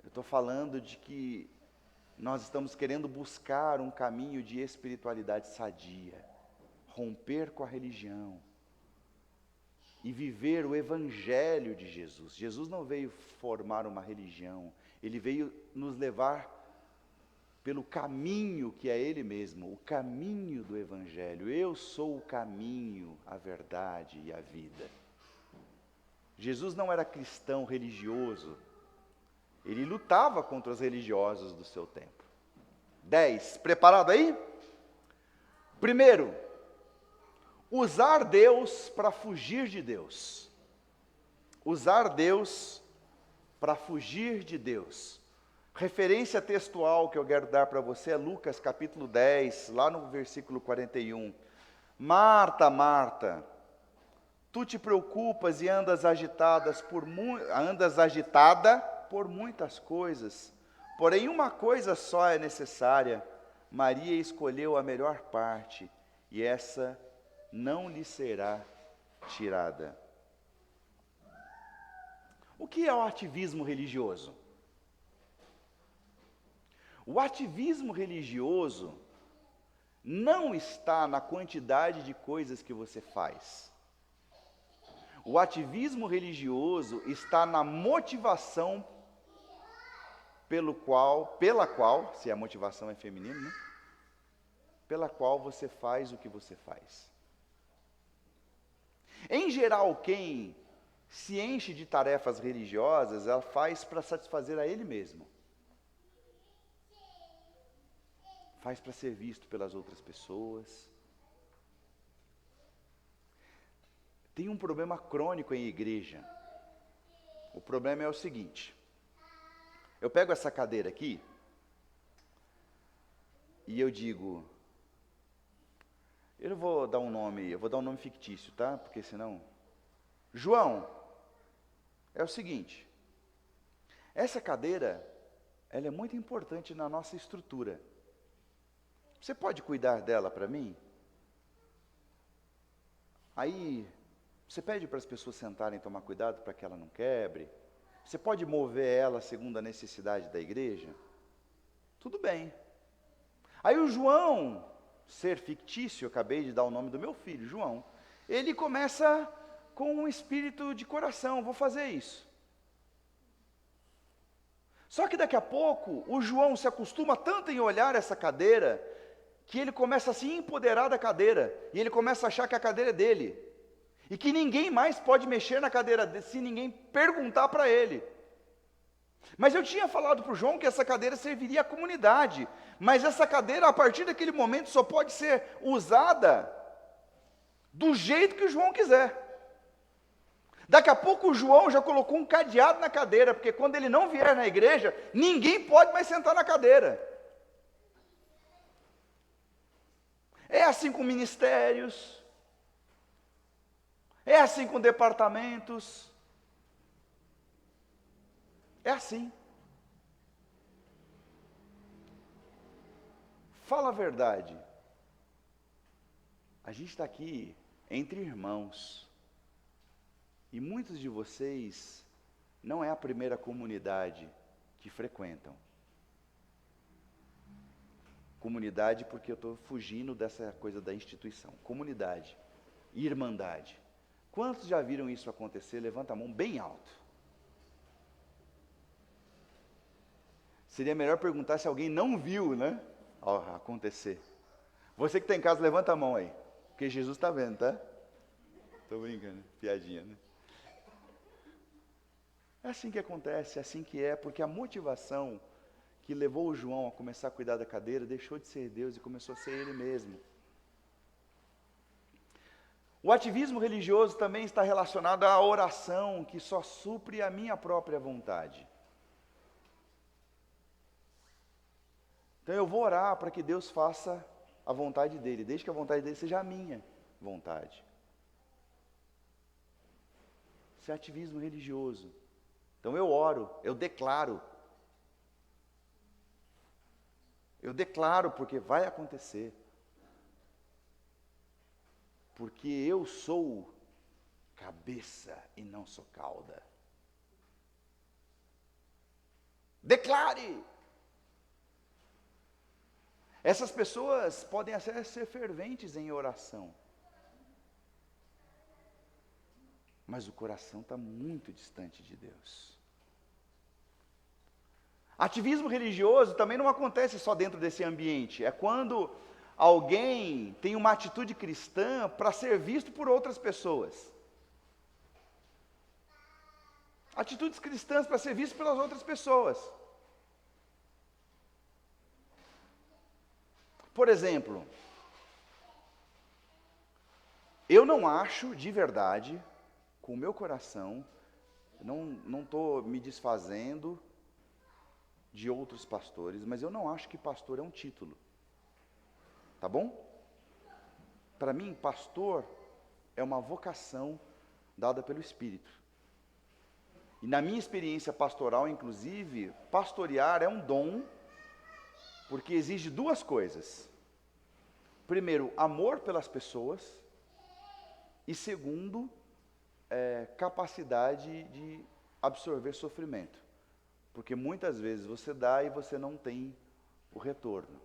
Eu estou falando de que nós estamos querendo buscar um caminho de espiritualidade sadia, romper com a religião e viver o evangelho de Jesus. Jesus não veio formar uma religião, ele veio nos levar pelo caminho que é ele mesmo, o caminho do evangelho. Eu sou o caminho, a verdade e a vida. Jesus não era cristão religioso, ele lutava contra os religiosos do seu tempo. 10, preparado aí? Primeiro, usar Deus para fugir de Deus. Usar Deus para fugir de Deus. Referência textual que eu quero dar para você é Lucas capítulo 10, lá no versículo 41. Marta, Marta, tu te preocupas e andas agitada por muitas coisas, porém uma coisa só é necessária. Maria escolheu a melhor parte, e essa não lhe será tirada. O que é o ativismo religioso? O ativismo religioso não está na quantidade de coisas que você faz. O ativismo religioso está na motivação pela qual, se a motivação é feminina, né? Pela qual você faz o que você faz. Em geral, quem se enche de tarefas religiosas, ela faz para satisfazer a ele mesmo. Faz para ser visto pelas outras pessoas. Tem um problema crônico em igreja. O problema é o seguinte: eu pego essa cadeira aqui e eu digo, eu vou dar um nome fictício, tá? Porque senão... João, é o seguinte, essa cadeira, ela é muito importante na nossa estrutura. Você pode cuidar dela para mim? Aí, você pede para as pessoas sentarem e tomar cuidado para que ela não quebre? Você pode mover ela segundo a necessidade da igreja? Tudo bem. Aí o João, ser fictício, eu acabei de dar o nome do meu filho, João, ele começa com um espírito de coração, vou fazer isso. Só que daqui a pouco, o João se acostuma tanto em olhar essa cadeira, que ele começa a se empoderar da cadeira, e ele começa a achar que a cadeira é dele, e que ninguém mais pode mexer na cadeira dele, se ninguém perguntar para ele. Mas eu tinha falado para o João que essa cadeira serviria à comunidade, mas essa cadeira, a partir daquele momento, só pode ser usada do jeito que o João quiser. Daqui a pouco o João já colocou um cadeado na cadeira, porque quando ele não vier na igreja, ninguém pode mais sentar na cadeira. É assim com ministérios, é assim com departamentos, é assim. Fala a verdade, a gente está aqui entre irmãos, e muitos de vocês não é a primeira comunidade que frequentam. Comunidade porque eu estou fugindo dessa coisa da instituição. Comunidade, irmandade. Quantos já viram isso acontecer? Levanta a mão bem alto. Seria melhor perguntar se alguém não viu, né? Acontecer. Você que está em casa, levanta a mão aí. Porque Jesus está vendo, tá? Estou brincando, piadinha, né? É assim que acontece, é assim que é, porque a motivação que levou o João a começar a cuidar da cadeira deixou de ser Deus e começou a ser ele mesmo. O ativismo religioso também está relacionado à oração, que só supre a minha própria vontade. Então eu vou orar para que Deus faça a vontade dele, desde que a vontade dele seja a minha vontade. Isso é ativismo religioso. Então eu oro, eu declaro porque vai acontecer. Porque eu sou cabeça e não sou cauda. Declare! Essas pessoas podem até ser ferventes em oração, mas o coração está muito distante de Deus. Ativismo religioso também não acontece só dentro desse ambiente. É quando alguém tem uma atitude cristã para ser visto por outras pessoas. Atitudes cristãs para ser visto pelas outras pessoas. Por exemplo, eu não acho de verdade, com o meu coração, não estou me desfazendo de outros pastores, mas eu não acho que pastor é um título. Tá bom? Para mim, pastor é uma vocação dada pelo Espírito. E na minha experiência pastoral, inclusive, pastorear é um dom, porque exige duas coisas. Primeiro, amor pelas pessoas, e segundo, capacidade de absorver sofrimento. Porque muitas vezes você dá e você não tem o retorno.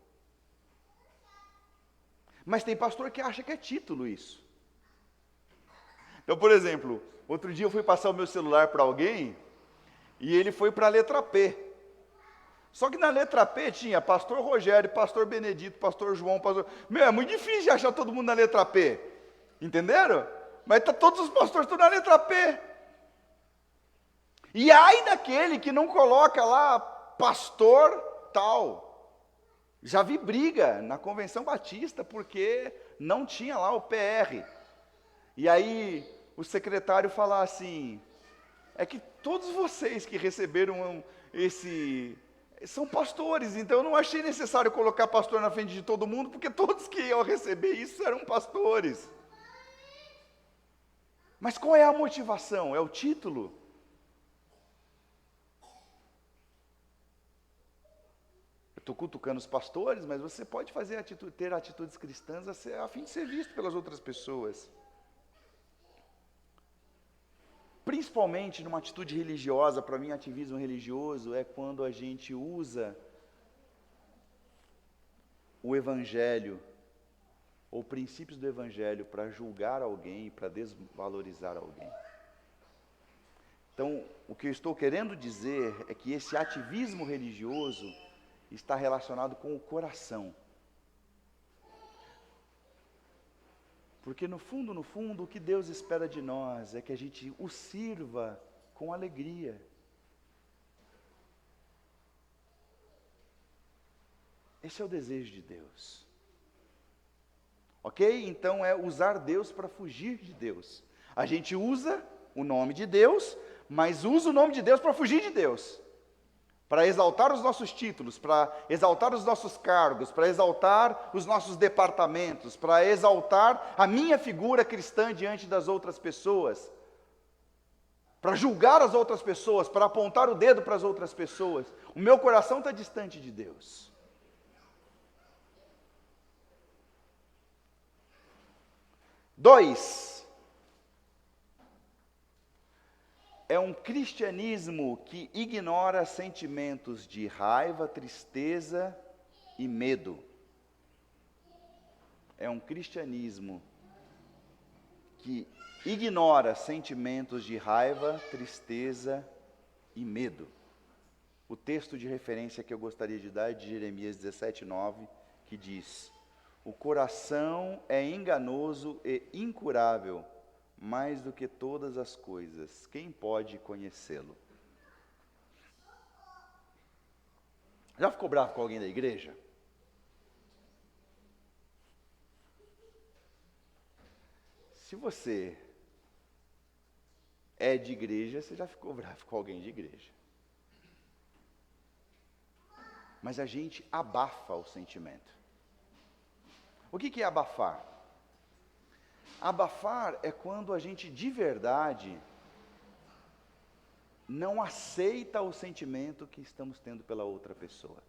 Mas tem pastor que acha que é título isso. Então, por exemplo, outro dia eu fui passar o meu celular para alguém e ele foi para a letra P. Só que na letra P tinha pastor Rogério, pastor Benedito, pastor João, pastor... Meu, é muito difícil de achar todo mundo na letra P. Entenderam? Mas todos os pastores estão na letra P. E ai daquele que não coloca lá pastor tal. Já vi briga na Convenção Batista porque não tinha lá o PR. E aí o secretário fala assim, é que todos vocês que receberam são pastores, então eu não achei necessário colocar pastor na frente de todo mundo, porque todos que iam receber isso eram pastores. Mas qual é a motivação? É o título? Estou cutucando os pastores, mas você pode ter atitudes cristãs a fim de ser visto pelas outras pessoas. Principalmente numa atitude religiosa, para mim ativismo religioso é quando a gente usa o Evangelho, ou princípios do Evangelho para julgar alguém, para desvalorizar alguém. Então, o que eu estou querendo dizer é que esse ativismo religioso está relacionado com o coração. Porque no fundo, o que Deus espera de nós é que a gente o sirva com alegria. Esse é o desejo de Deus. Ok? Então é usar Deus para fugir de Deus. A gente usa o nome de Deus, mas usa o nome de Deus para fugir de Deus. Para exaltar os nossos títulos, para exaltar os nossos cargos, para exaltar os nossos departamentos, para exaltar a minha figura cristã diante das outras pessoas, para julgar as outras pessoas, para apontar o dedo para as outras pessoas. O meu coração está distante de Deus. Dois, é um cristianismo que ignora sentimentos de raiva, tristeza e medo. É um cristianismo que ignora sentimentos de raiva, tristeza e medo. O texto de referência que eu gostaria de dar é de Jeremias 17:9, que diz: o coração é enganoso e incurável, mais do que todas as coisas. Quem pode conhecê-lo? Já ficou bravo com alguém da igreja? Se você é de igreja, você já ficou bravo com alguém de igreja. Mas a gente abafa o sentimento. O que é abafar? Abafar é quando a gente de verdade não aceita o sentimento que estamos tendo pela outra pessoa.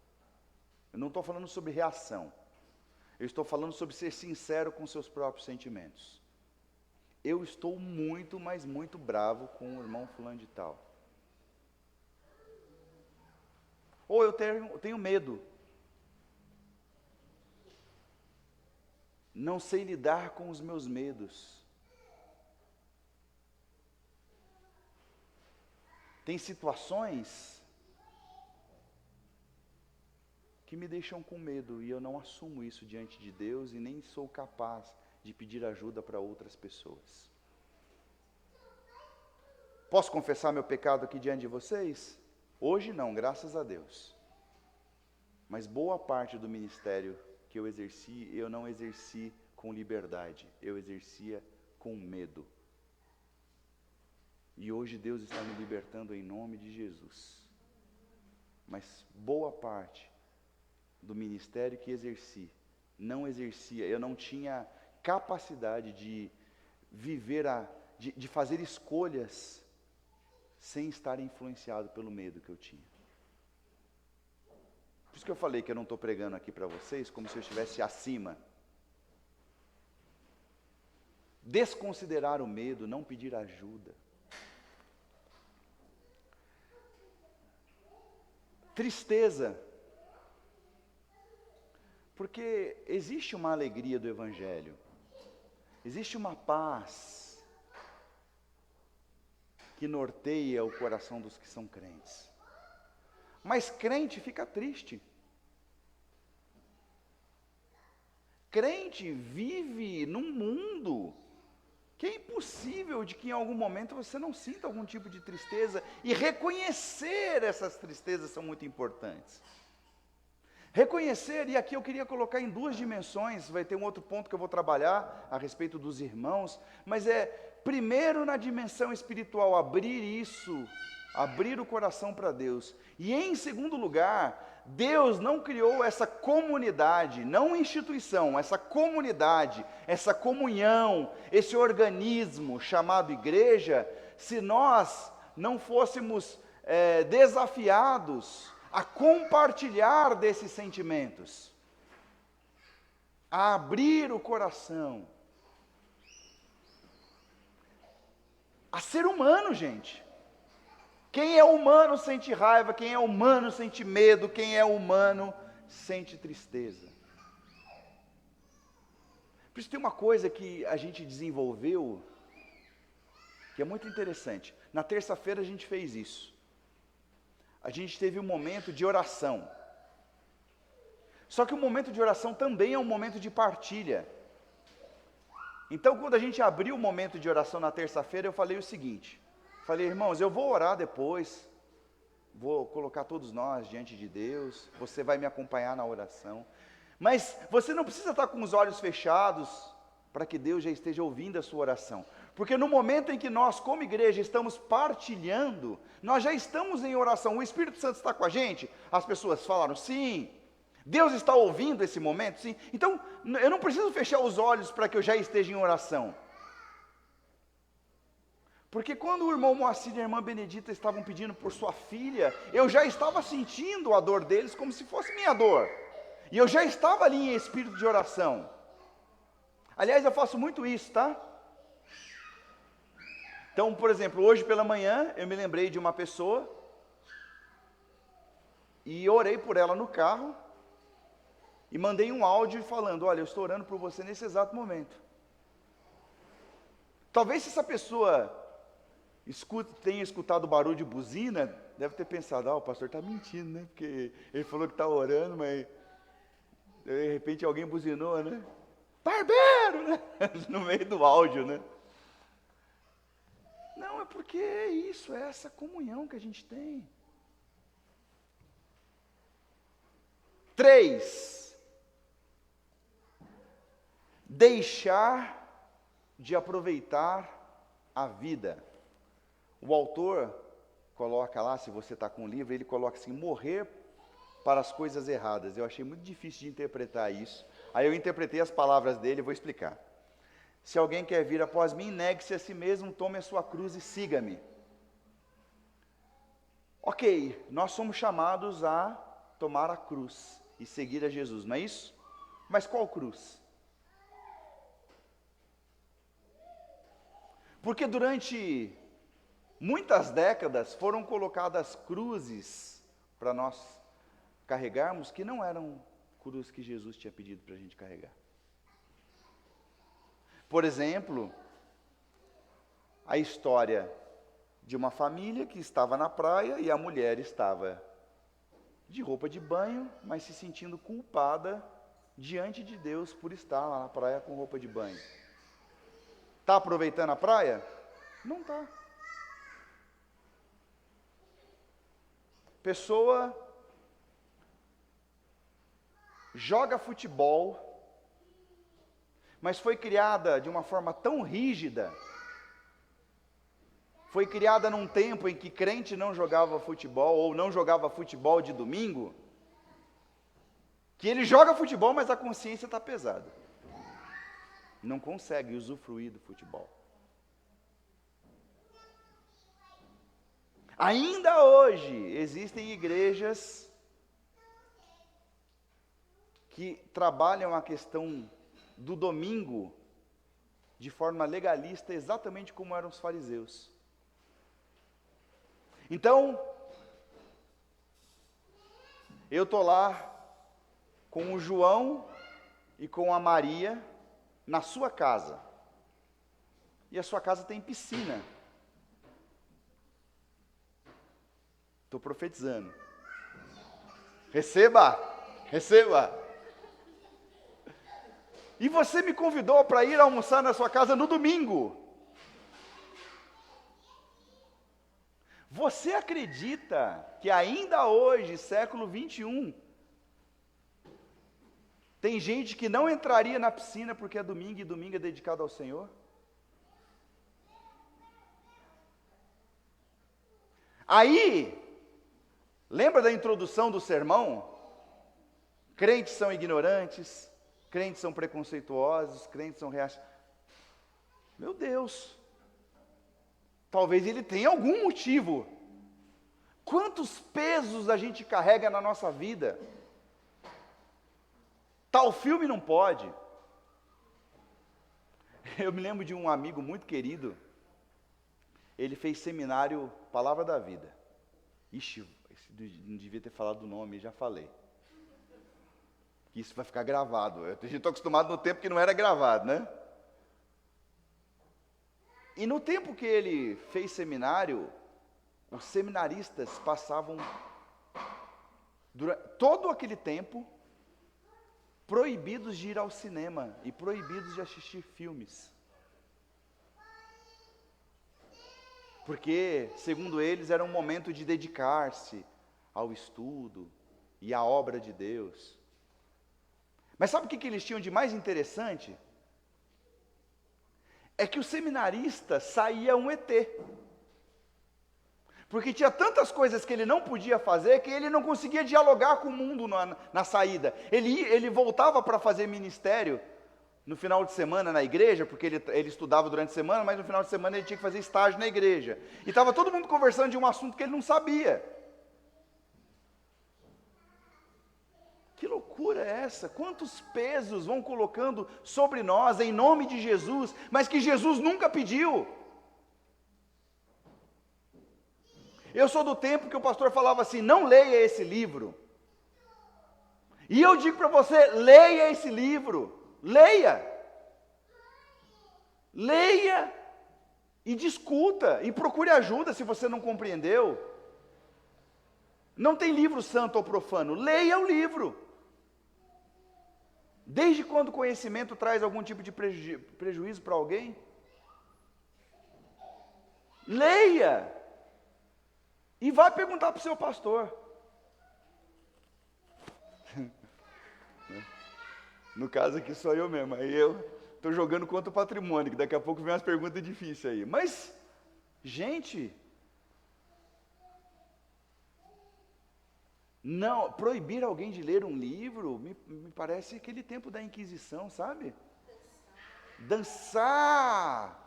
Eu não estou falando sobre reação. Eu estou falando sobre ser sincero com seus próprios sentimentos. Eu estou muito, mas muito bravo com o irmão fulano de tal. Ou eu tenho medo. Não sei lidar com os meus medos. Tem situações que me deixam com medo e eu não assumo isso diante de Deus e nem sou capaz de pedir ajuda para outras pessoas. Posso confessar meu pecado aqui diante de vocês? Hoje não, graças a Deus. Mas boa parte do ministério que eu exerci, eu não exerci com liberdade, eu exercia com medo. E hoje Deus está me libertando em nome de Jesus. Mas boa parte do ministério que exerci, não exercia, eu não tinha capacidade de viver, de fazer escolhas sem estar influenciado pelo medo que eu tinha. Por isso que eu falei que eu não estou pregando aqui para vocês como se eu estivesse acima. Desconsiderar o medo, não pedir ajuda. Tristeza. Porque existe uma alegria do Evangelho. Existe uma paz que norteia o coração dos que são crentes. Mas crente fica triste. Crente vive num mundo que é impossível de que em algum momento você não sinta algum tipo de tristeza. E reconhecer essas tristezas são muito importantes. Reconhecer, e aqui eu queria colocar em duas dimensões, vai ter um outro ponto que eu vou trabalhar a respeito dos irmãos, mas primeiro na dimensão espiritual, abrir o coração para Deus. E em segundo lugar, Deus não criou essa comunidade, não instituição, essa comunidade, essa comunhão, esse organismo chamado igreja, se nós não fôssemos desafiados a compartilhar desses sentimentos, a abrir o coração, a ser humano, gente. Quem é humano sente raiva, quem é humano sente medo, quem é humano sente tristeza. Por isso tem uma coisa que a gente desenvolveu, que é muito interessante. Na terça-feira a gente fez isso. A gente teve um momento de oração. Só que o momento de oração também é um momento de partilha. Então, quando a gente abriu o momento de oração na terça-feira, eu falei o seguinte: falei, irmãos, eu vou orar depois, vou colocar todos nós diante de Deus, você vai me acompanhar na oração, Mas você não precisa estar com os olhos fechados para que Deus já esteja ouvindo a sua oração. Porque no momento em que nós, como igreja, estamos partilhando, nós já estamos em oração. O Espírito Santo está com a gente? As pessoas falaram sim. Deus está ouvindo esse momento? Sim. Então, eu não preciso fechar os olhos para que eu já esteja em oração. Porque quando o irmão Moacir e a irmã Benedita estavam pedindo por sua filha, eu já estava sentindo a dor deles como se fosse minha dor. E eu já estava ali em espírito de oração. Aliás, eu faço muito isso, tá? Então, por exemplo, hoje pela manhã, eu me lembrei de uma pessoa e orei por ela no carro e mandei um áudio falando, olha, eu estou orando por você nesse exato momento. Talvez se essa pessoa tenha escutado o barulho de buzina, deve ter pensado, o pastor está mentindo, né? Porque ele falou que está orando, mas de repente alguém buzinou, né? Barbeiro, né? No meio do áudio, né? Não, é porque é isso, é essa comunhão que a gente tem. 3. Deixar de aproveitar a vida. O autor coloca lá, se você está com o livro, ele coloca assim, morrer para as coisas erradas. Eu achei muito difícil de interpretar isso. Aí eu interpretei as palavras dele e vou explicar. Se alguém quer vir após mim, negue-se a si mesmo, tome a sua cruz e siga-me. Ok, nós somos chamados a tomar a cruz e seguir a Jesus, não é isso? Mas qual cruz? Porque durante muitas décadas foram colocadas cruzes para nós carregarmos que não eram cruzes que Jesus tinha pedido para a gente carregar. Por exemplo, a história de uma família que estava na praia e a mulher estava de roupa de banho, mas se sentindo culpada diante de Deus por estar lá na praia com roupa de banho. Está aproveitando a praia? Não está. Pessoa joga futebol, mas foi criada de uma forma tão rígida, foi criada num tempo em que crente não jogava futebol, ou não jogava futebol de domingo, que ele joga futebol, mas a consciência está pesada. Não consegue usufruir do futebol. Ainda hoje existem igrejas que trabalham a questão do domingo de forma legalista, exatamente como eram os fariseus. Então, eu estou lá com o João e com a Maria na sua casa. E a sua casa tem piscina. Estou profetizando. Receba! Receba! E você me convidou para ir almoçar na sua casa no domingo. Você acredita que ainda hoje, século 21, tem gente que não entraria na piscina porque é domingo e domingo é dedicado ao Senhor? Aí, lembra da introdução do sermão? Crentes são ignorantes, crentes são preconceituosos, crentes são reacionários. Meu Deus, talvez ele tenha algum motivo. Quantos pesos a gente carrega na nossa vida? Tal filme não pode. Eu me lembro de um amigo muito querido, ele fez seminário Palavra da Vida. Ixi, não devia ter falado o nome, já falei. Isso vai ficar gravado. Eu estou acostumado no tempo que não era gravado, né? E no tempo que ele fez seminário, os seminaristas passavam, durante todo aquele tempo, proibidos de ir ao cinema e proibidos de assistir filmes. Porque, segundo eles, era um momento de dedicar-se ao estudo e à obra de Deus. Mas sabe o que eles tinham de mais interessante? É que o seminarista saía um ET. Porque tinha tantas coisas que ele não podia fazer que ele não conseguia dialogar com o mundo na saída. Ele voltava para fazer ministério no final de semana na igreja, porque ele estudava durante a semana, mas no final de semana ele tinha que fazer estágio na igreja. E estava todo mundo conversando de um assunto que ele não sabia. Que loucura é essa? Quantos pesos vão colocando sobre nós em nome de Jesus, mas que Jesus nunca pediu? Eu sou do tempo que o pastor falava assim, não leia esse livro. E eu digo para você, leia esse livro. Leia. Leia e discuta e procure ajuda se você não compreendeu. Não tem livro santo ou profano, leia o livro. Desde quando o conhecimento traz algum tipo de prejuízo para alguém? Leia. E vai perguntar para o seu pastor. No caso aqui sou eu mesmo, aí eu estou jogando contra o patrimônio, que daqui a pouco vem umas perguntas difíceis aí. Mas, gente, não, proibir alguém de ler um livro, me parece aquele tempo da Inquisição, sabe? Dançar.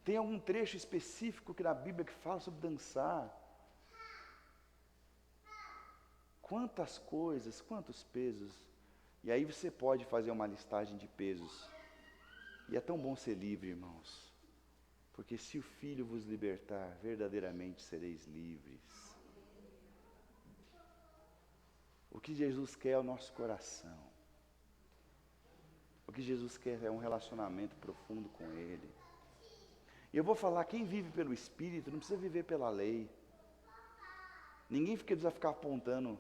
Tem algum trecho específico que na Bíblia que fala sobre dançar? Quantas coisas, quantos pesos. E aí você pode fazer uma listagem de pesos. E é tão bom ser livre, irmãos. Porque se o Filho vos libertar, verdadeiramente sereis livres. O que Jesus quer é o nosso coração. O que Jesus quer é um relacionamento profundo com Ele. E eu vou falar, quem vive pelo Espírito não precisa viver pela lei. Ninguém precisa ficar apontando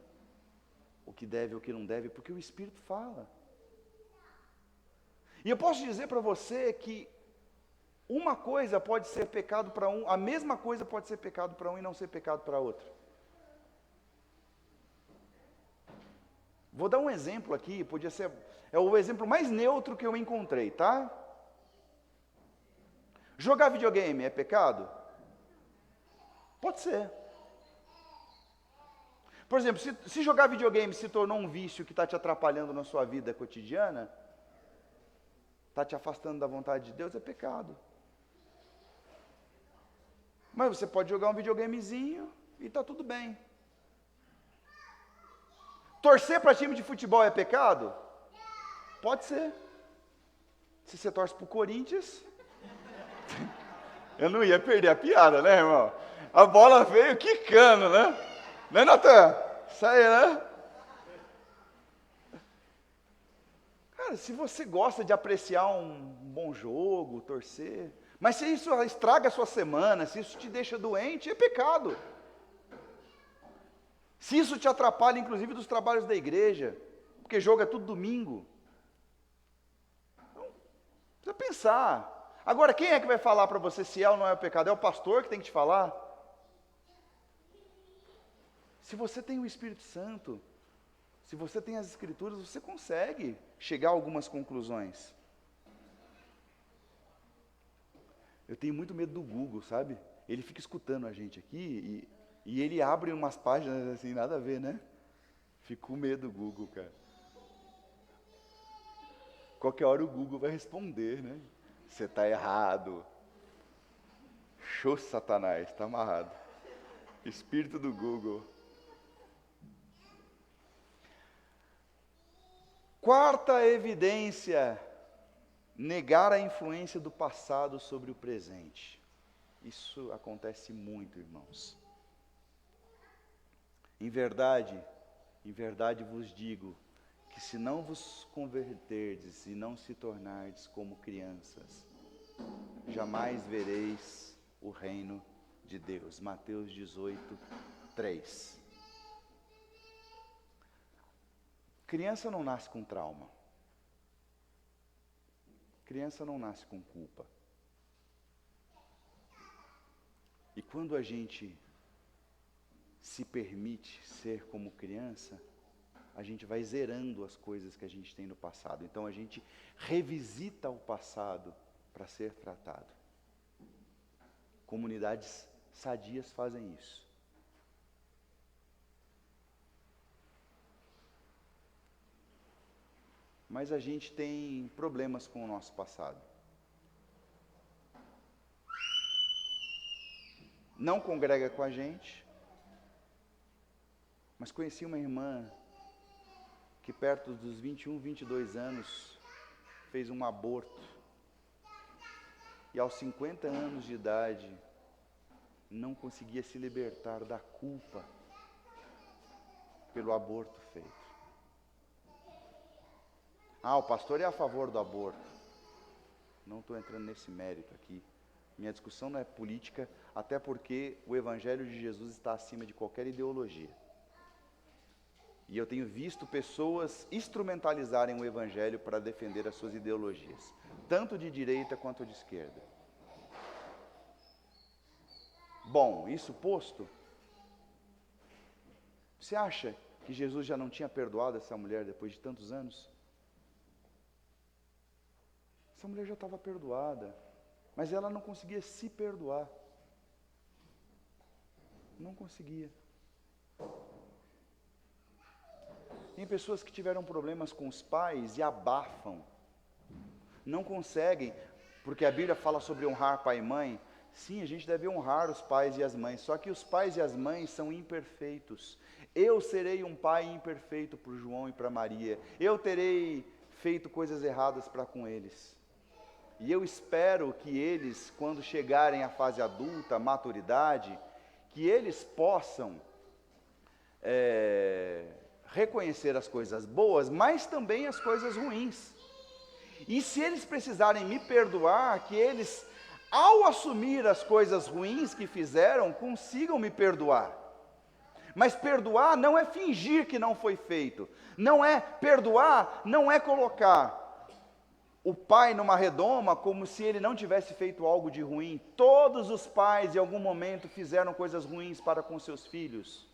o que deve ou o que não deve, porque o Espírito fala. E eu posso dizer para você que uma coisa pode ser pecado para um, a mesma coisa pode ser pecado para um e não ser pecado para outro. Vou dar um exemplo aqui, podia ser, é o exemplo mais neutro que eu encontrei, tá? Jogar videogame é pecado? Pode ser. Por exemplo, se jogar videogame se tornou um vício que está te atrapalhando na sua vida cotidiana, está te afastando da vontade de Deus, é pecado. Mas você pode jogar um videogamezinho e está tudo bem. Torcer para time de futebol é pecado? Pode ser. Se você torce para o Corinthians, eu não ia perder a piada, né, irmão? A bola veio quicando, né? Né, Natan? Isso aí, né? Cara, se você gosta de apreciar um bom jogo, torcer, mas se isso estraga a sua semana, se isso te deixa doente, é pecado. Se isso te atrapalha, inclusive, dos trabalhos da igreja, porque jogo é tudo domingo. Então, precisa pensar. Agora, quem é que vai falar para você se é ou não é pecado? É o pastor que tem que te falar? Se você tem o Espírito Santo, se você tem as Escrituras, você consegue chegar a algumas conclusões. Eu tenho muito medo do Google, sabe? Ele fica escutando a gente aqui e ele abre umas páginas assim, nada a ver, né? Fico com medo do Google, cara. Qualquer hora o Google vai responder, né? Você está errado. Show, Satanás, está amarrado. Espírito do Google. Quarta evidência, negar a influência do passado sobre o presente. Isso acontece muito, irmãos. Em verdade vos digo, que se não vos converterdes e não se tornardes como crianças, jamais vereis o reino de Deus. Mateus 18, 3. Criança não nasce com trauma. Criança não nasce com culpa. E quando a gente se permite ser como criança, a gente vai zerando as coisas que a gente tem no passado. Então a gente revisita o passado para ser tratado. Comunidades sadias fazem isso. Mas a gente tem problemas com o nosso passado. Não congrega com a gente, mas conheci uma irmã que perto dos 21, 22 anos fez um aborto. E aos 50 anos de idade não conseguia se libertar da culpa pelo aborto feito. O pastor é a favor do aborto. Não estou entrando nesse mérito aqui. Minha discussão não é política, até porque o Evangelho de Jesus está acima de qualquer ideologia. E eu tenho visto pessoas instrumentalizarem o Evangelho para defender as suas ideologias, tanto de direita quanto de esquerda. Bom, isso posto, você acha que Jesus já não tinha perdoado essa mulher depois de tantos anos? Essa mulher já estava perdoada, mas ela não conseguia se perdoar. Não conseguia. Tem pessoas que tiveram problemas com os pais e abafam. Não conseguem, porque a Bíblia fala sobre honrar pai e mãe. Sim, a gente deve honrar os pais e as mães, só que os pais e as mães são imperfeitos. Eu serei um pai imperfeito para o João e para Maria. Eu terei feito coisas erradas para com eles. E eu espero que eles, quando chegarem à fase adulta, à maturidade, que eles possam reconhecer as coisas boas, mas também as coisas ruins. E se eles precisarem me perdoar, que eles, ao assumir as coisas ruins que fizeram, consigam me perdoar. Mas perdoar não é fingir que não foi feito. Perdoar não é colocar o pai numa redoma como se ele não tivesse feito algo de ruim. Todos os pais em algum momento fizeram coisas ruins para com seus filhos.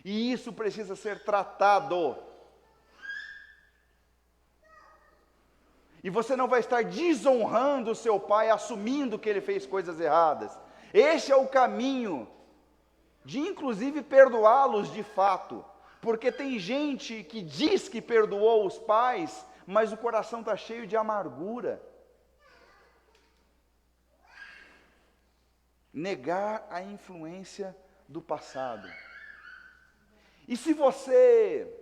E isso precisa ser tratado. E você não vai estar desonrando o seu pai assumindo que ele fez coisas erradas. Esse é o caminho de inclusive perdoá-los de fato. Porque tem gente que diz que perdoou os pais, mas o coração está cheio de amargura. Negar a influência do passado. E se você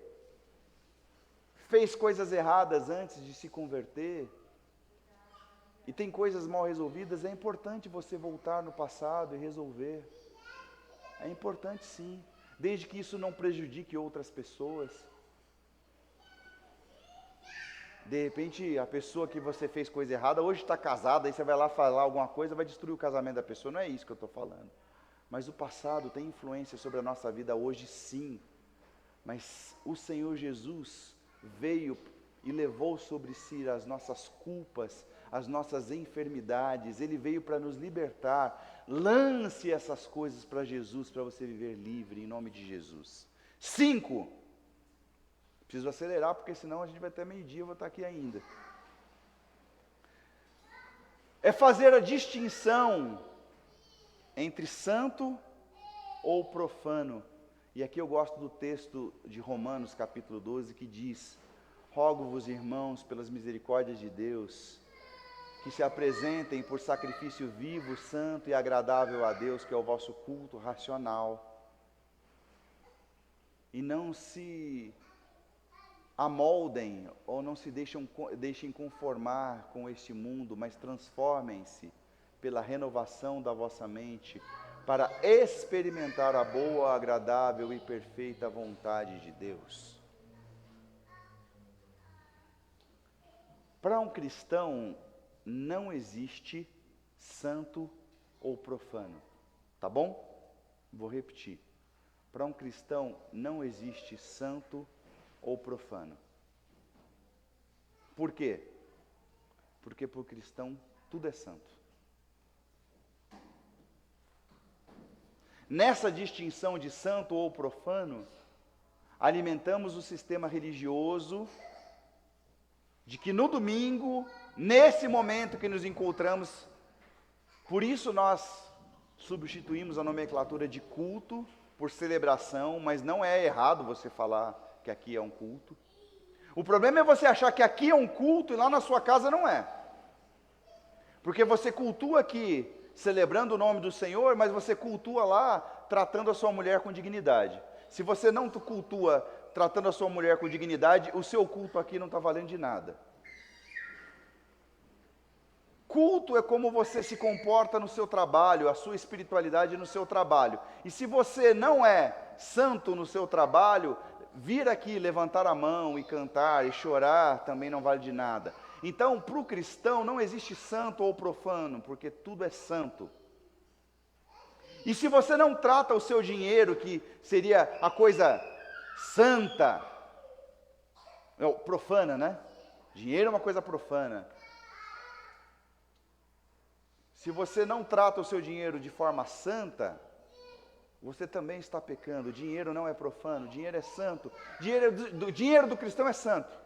fez coisas erradas antes de se converter, e tem coisas mal resolvidas, é importante você voltar no passado e resolver. É importante sim, desde que isso não prejudique outras pessoas. De repente, a pessoa que você fez coisa errada, hoje está casada, aí você vai lá falar alguma coisa, vai destruir o casamento da pessoa. Não é isso que eu estou falando. Mas o passado tem influência sobre a nossa vida hoje, sim. Mas o Senhor Jesus veio e levou sobre si as nossas culpas, as nossas enfermidades. Ele veio para nos libertar. Lance essas coisas para Jesus, para você viver livre, em nome de Jesus. 5. Preciso acelerar, porque senão a gente vai até meio-dia, eu vou estar aqui ainda. É fazer a distinção entre santo ou profano. E aqui eu gosto do texto de Romanos, capítulo 12, que diz: rogo-vos, irmãos, pelas misericórdias de Deus, que se apresentem por sacrifício vivo, santo e agradável a Deus, que é o vosso culto racional. E não se amoldem ou não se deixem conformar com este mundo, mas transformem-se pela renovação da vossa mente, para experimentar a boa, agradável e perfeita vontade de Deus. Para um cristão não existe santo ou profano, tá bom? Vou repetir. Para um cristão não existe santo ou profano. Por quê? Porque para o cristão tudo é santo. nessa distinção de santo ou profano, alimentamos o sistema religioso de que no domingo, nesse momento que nos encontramos, por isso nós substituímos a nomenclatura de culto por celebração, mas não é errado você falar que aqui é um culto. O problema é você achar que aqui é um culto e lá na sua casa não é. Porque você cultua aqui celebrando o nome do Senhor, mas você cultua lá tratando a sua mulher com dignidade. Se você não cultua tratando a sua mulher com dignidade, o seu culto aqui não está valendo de nada. Culto é como você se comporta no seu trabalho, a sua espiritualidade no seu trabalho. E se você não é santo no seu trabalho, vir aqui, levantar a mão e cantar e chorar também não vale de nada. Então, para o cristão não existe santo ou profano, porque tudo é santo. E se você não trata o seu dinheiro, que seria a coisa santa, profana, né? Dinheiro é uma coisa profana. Se você não trata o seu dinheiro de forma santa, você também está pecando. Dinheiro não é profano, dinheiro é santo. Dinheiro do cristão é santo.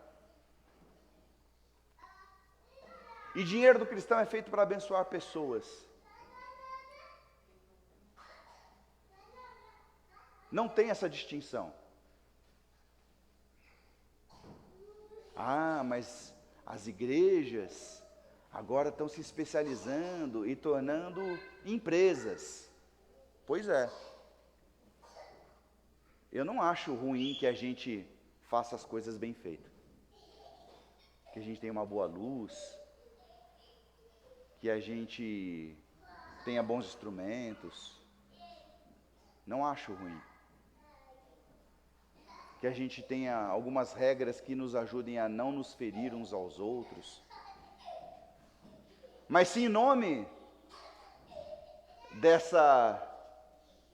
E dinheiro do cristão é feito para abençoar pessoas. Não tem essa distinção. Ah, mas as igrejas agora estão se especializando e tornando empresas. Pois é. Eu não acho ruim que a gente faça as coisas bem feitas. Que a gente tenha uma boa luz, que a gente tenha bons instrumentos. Não acho ruim. Que a gente tenha algumas regras que nos ajudem a não nos ferir uns aos outros. Mas se em nome dessa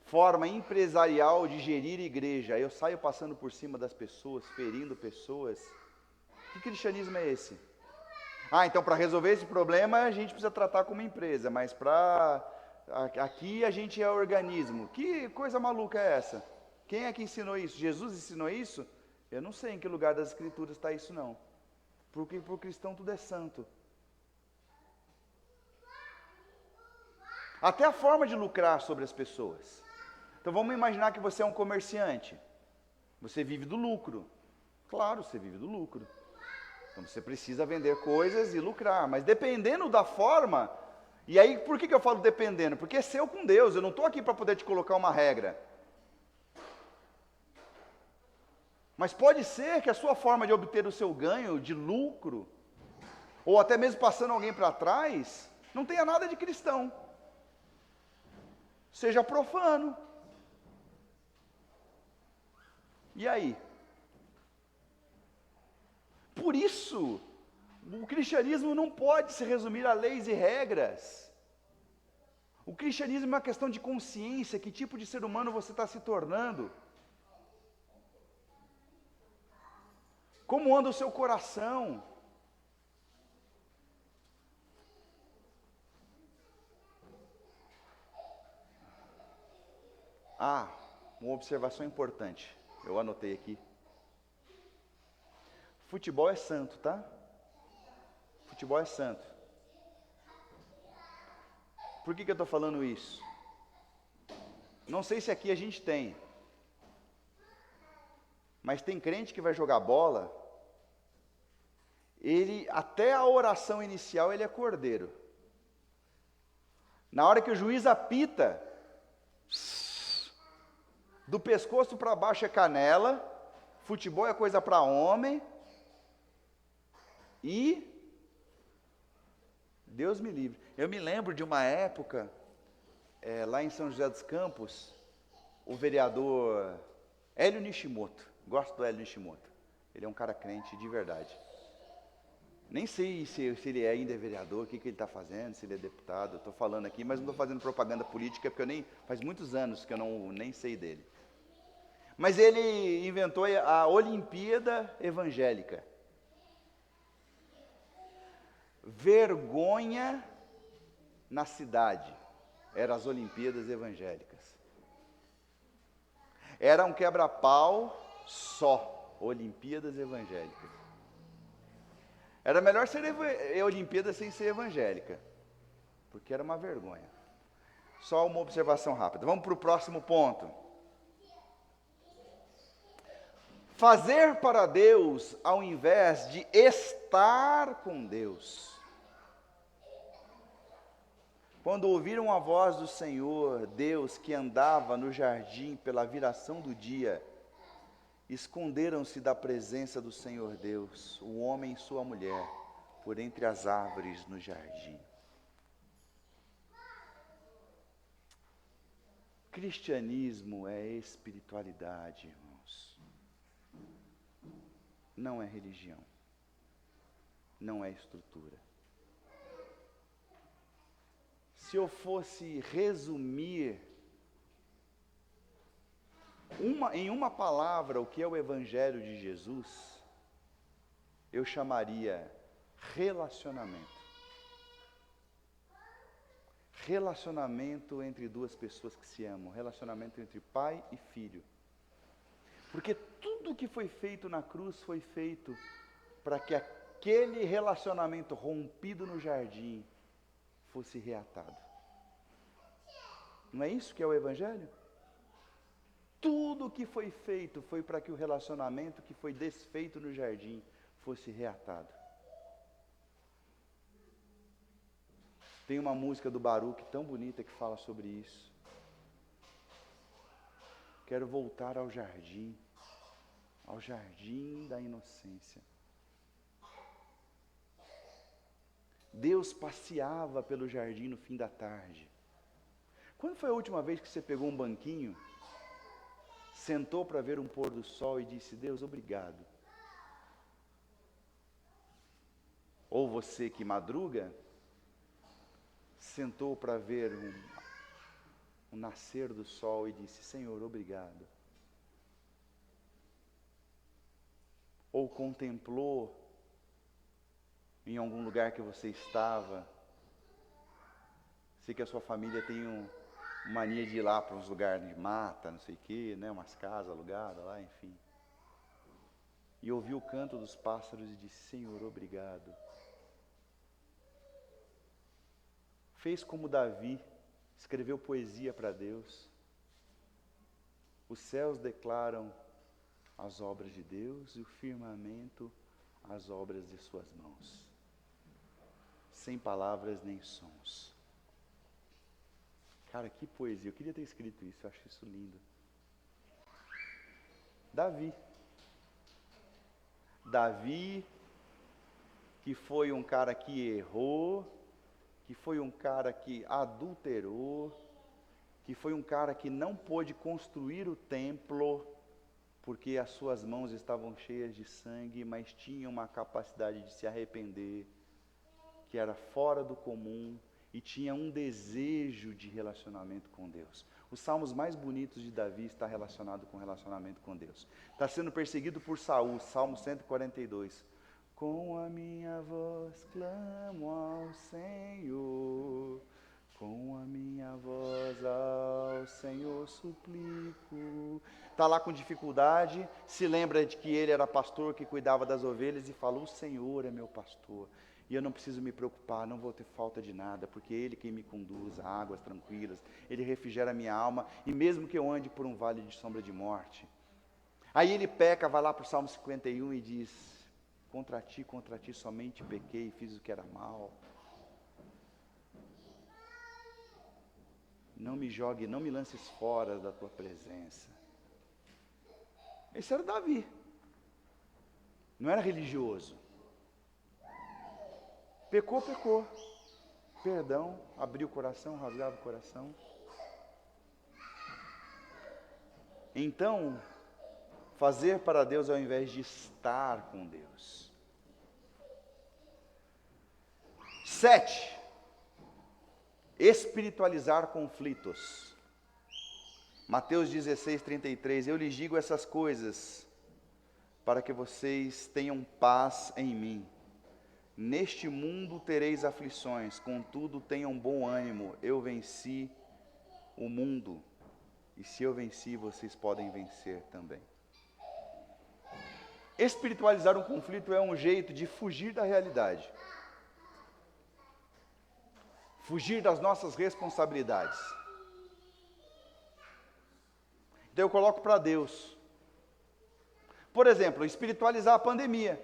forma empresarial de gerir igreja, eu saio passando por cima das pessoas, ferindo pessoas, que cristianismo é esse? Ah, então para resolver esse problema a gente precisa tratar como empresa, mas aqui a gente é organismo. Que coisa maluca é essa? Quem é que ensinou isso? Jesus ensinou isso? Eu não sei em que lugar das escrituras está isso não. Porque para o cristão tudo é santo. Até a forma de lucrar sobre as pessoas. Então vamos imaginar que você é um comerciante. Você vive do lucro. Claro, você vive do lucro. Então você precisa vender coisas e lucrar. Mas dependendo da forma... E aí, por que eu falo dependendo? Porque é seu com Deus. Eu não estou aqui para poder te colocar uma regra. Mas pode ser que a sua forma de obter o seu ganho, de lucro, ou até mesmo passando alguém para trás, não tenha nada de cristão. Seja profano. E aí? Por isso, o cristianismo não pode se resumir a leis e regras. O cristianismo é uma questão de consciência, que tipo de ser humano você está se tornando. Como anda o seu coração? Ah, uma observação importante. Eu anotei aqui. Futebol é santo, tá? Futebol é santo. Por que eu estou falando isso? Não sei se aqui a gente tem. Mas tem crente que vai jogar bola, ele, até a oração inicial, ele é cordeiro. Na hora que o juiz apita, do pescoço para baixo é canela, futebol é coisa para homem, e Deus me livre. Eu me lembro de uma época, lá em São José dos Campos, o vereador Hélio Nishimoto, gosto do Hélio Nishimoto, ele é um cara crente de verdade. Nem sei se ele ainda é vereador, o que ele está fazendo, se ele é deputado. Estou falando aqui, mas não estou fazendo propaganda política, porque faz muitos anos que eu nem sei dele. Mas ele inventou a Olimpíada Evangélica. Vergonha na cidade. Eram as Olimpíadas Evangélicas. Era um quebra-pau só, Olimpíadas Evangélicas. Era melhor ser Olimpíada sem ser evangélica, porque era uma vergonha. Só uma observação rápida. Vamos para o próximo ponto. Fazer para Deus ao invés de estar com Deus. Quando ouviram a voz do Senhor, Deus, que andava no jardim pela viração do dia, esconderam-se da presença do Senhor Deus, o homem e sua mulher, por entre as árvores no jardim. Cristianismo é espiritualidade, irmãos. Não é religião. Não é estrutura. Se eu fosse resumir em uma palavra o que é o Evangelho de Jesus, eu chamaria relacionamento. Relacionamento entre duas pessoas que se amam, relacionamento entre pai e filho. Porque tudo que foi feito na cruz foi feito para que aquele relacionamento rompido no jardim fosse reatado. Não é isso que é o Evangelho? Tudo que foi feito foi para que o relacionamento que foi desfeito no jardim fosse reatado. Tem uma música do Baruch tão bonita que fala sobre isso. Quero voltar ao jardim da inocência. Deus passeava pelo jardim no fim da tarde. Quando foi a última vez que você pegou um banquinho, sentou para ver um pôr do sol e disse: Deus, obrigado? Ou você que madruga, sentou para ver o nascer do sol e disse: Senhor, obrigado. Ou contemplou em algum lugar que você estava. Sei que a sua família tem mania de ir lá para uns lugares de mata, não sei o quê, né? Umas casas alugadas lá, enfim. E ouviu o canto dos pássaros e disse: Senhor, obrigado. Fez como Davi, escreveu poesia para Deus. Os céus declaram as obras de Deus e o firmamento as obras de suas mãos. Sem palavras nem sons. Cara, que poesia. Eu queria ter escrito isso, eu acho isso lindo. Davi, que foi um cara que errou, que foi um cara que adulterou, que foi um cara que não pôde construir o templo, porque as suas mãos estavam cheias de sangue, mas tinha uma capacidade de se arrepender, que era fora do comum, e tinha um desejo de relacionamento com Deus. Os salmos mais bonitos de Davi está relacionado com relacionamento com Deus. Está sendo perseguido por Saul, Salmo 142. Com a minha voz clamo ao Senhor, com a minha voz ao Senhor suplico. Está lá com dificuldade, se lembra de que ele era pastor que cuidava das ovelhas e falou: o Senhor é meu pastor. E eu não preciso me preocupar, não vou ter falta de nada, porque Ele quem me conduz a águas tranquilas, Ele refrigera a minha alma, e mesmo que eu ande por um vale de sombra de morte. Aí ele peca, vai lá para o Salmo 51 e diz: contra ti somente pequei e fiz o que era mal. Não me jogue, não me lances fora da tua presença. Esse era Davi. Não era religioso. Pecou. Perdão, abriu o coração, rasgava o coração. Então, fazer para Deus ao invés de estar com Deus. 7. Espiritualizar conflitos. Mateus 16:33. Eu lhes digo essas coisas para que vocês tenham paz em mim. Neste mundo tereis aflições, contudo tenham bom ânimo, eu venci o mundo. E se eu venci, vocês podem vencer também. Espiritualizar um conflito é um jeito de fugir da realidade. Fugir das nossas responsabilidades. Então eu coloco para Deus. Por exemplo, espiritualizar a pandemia.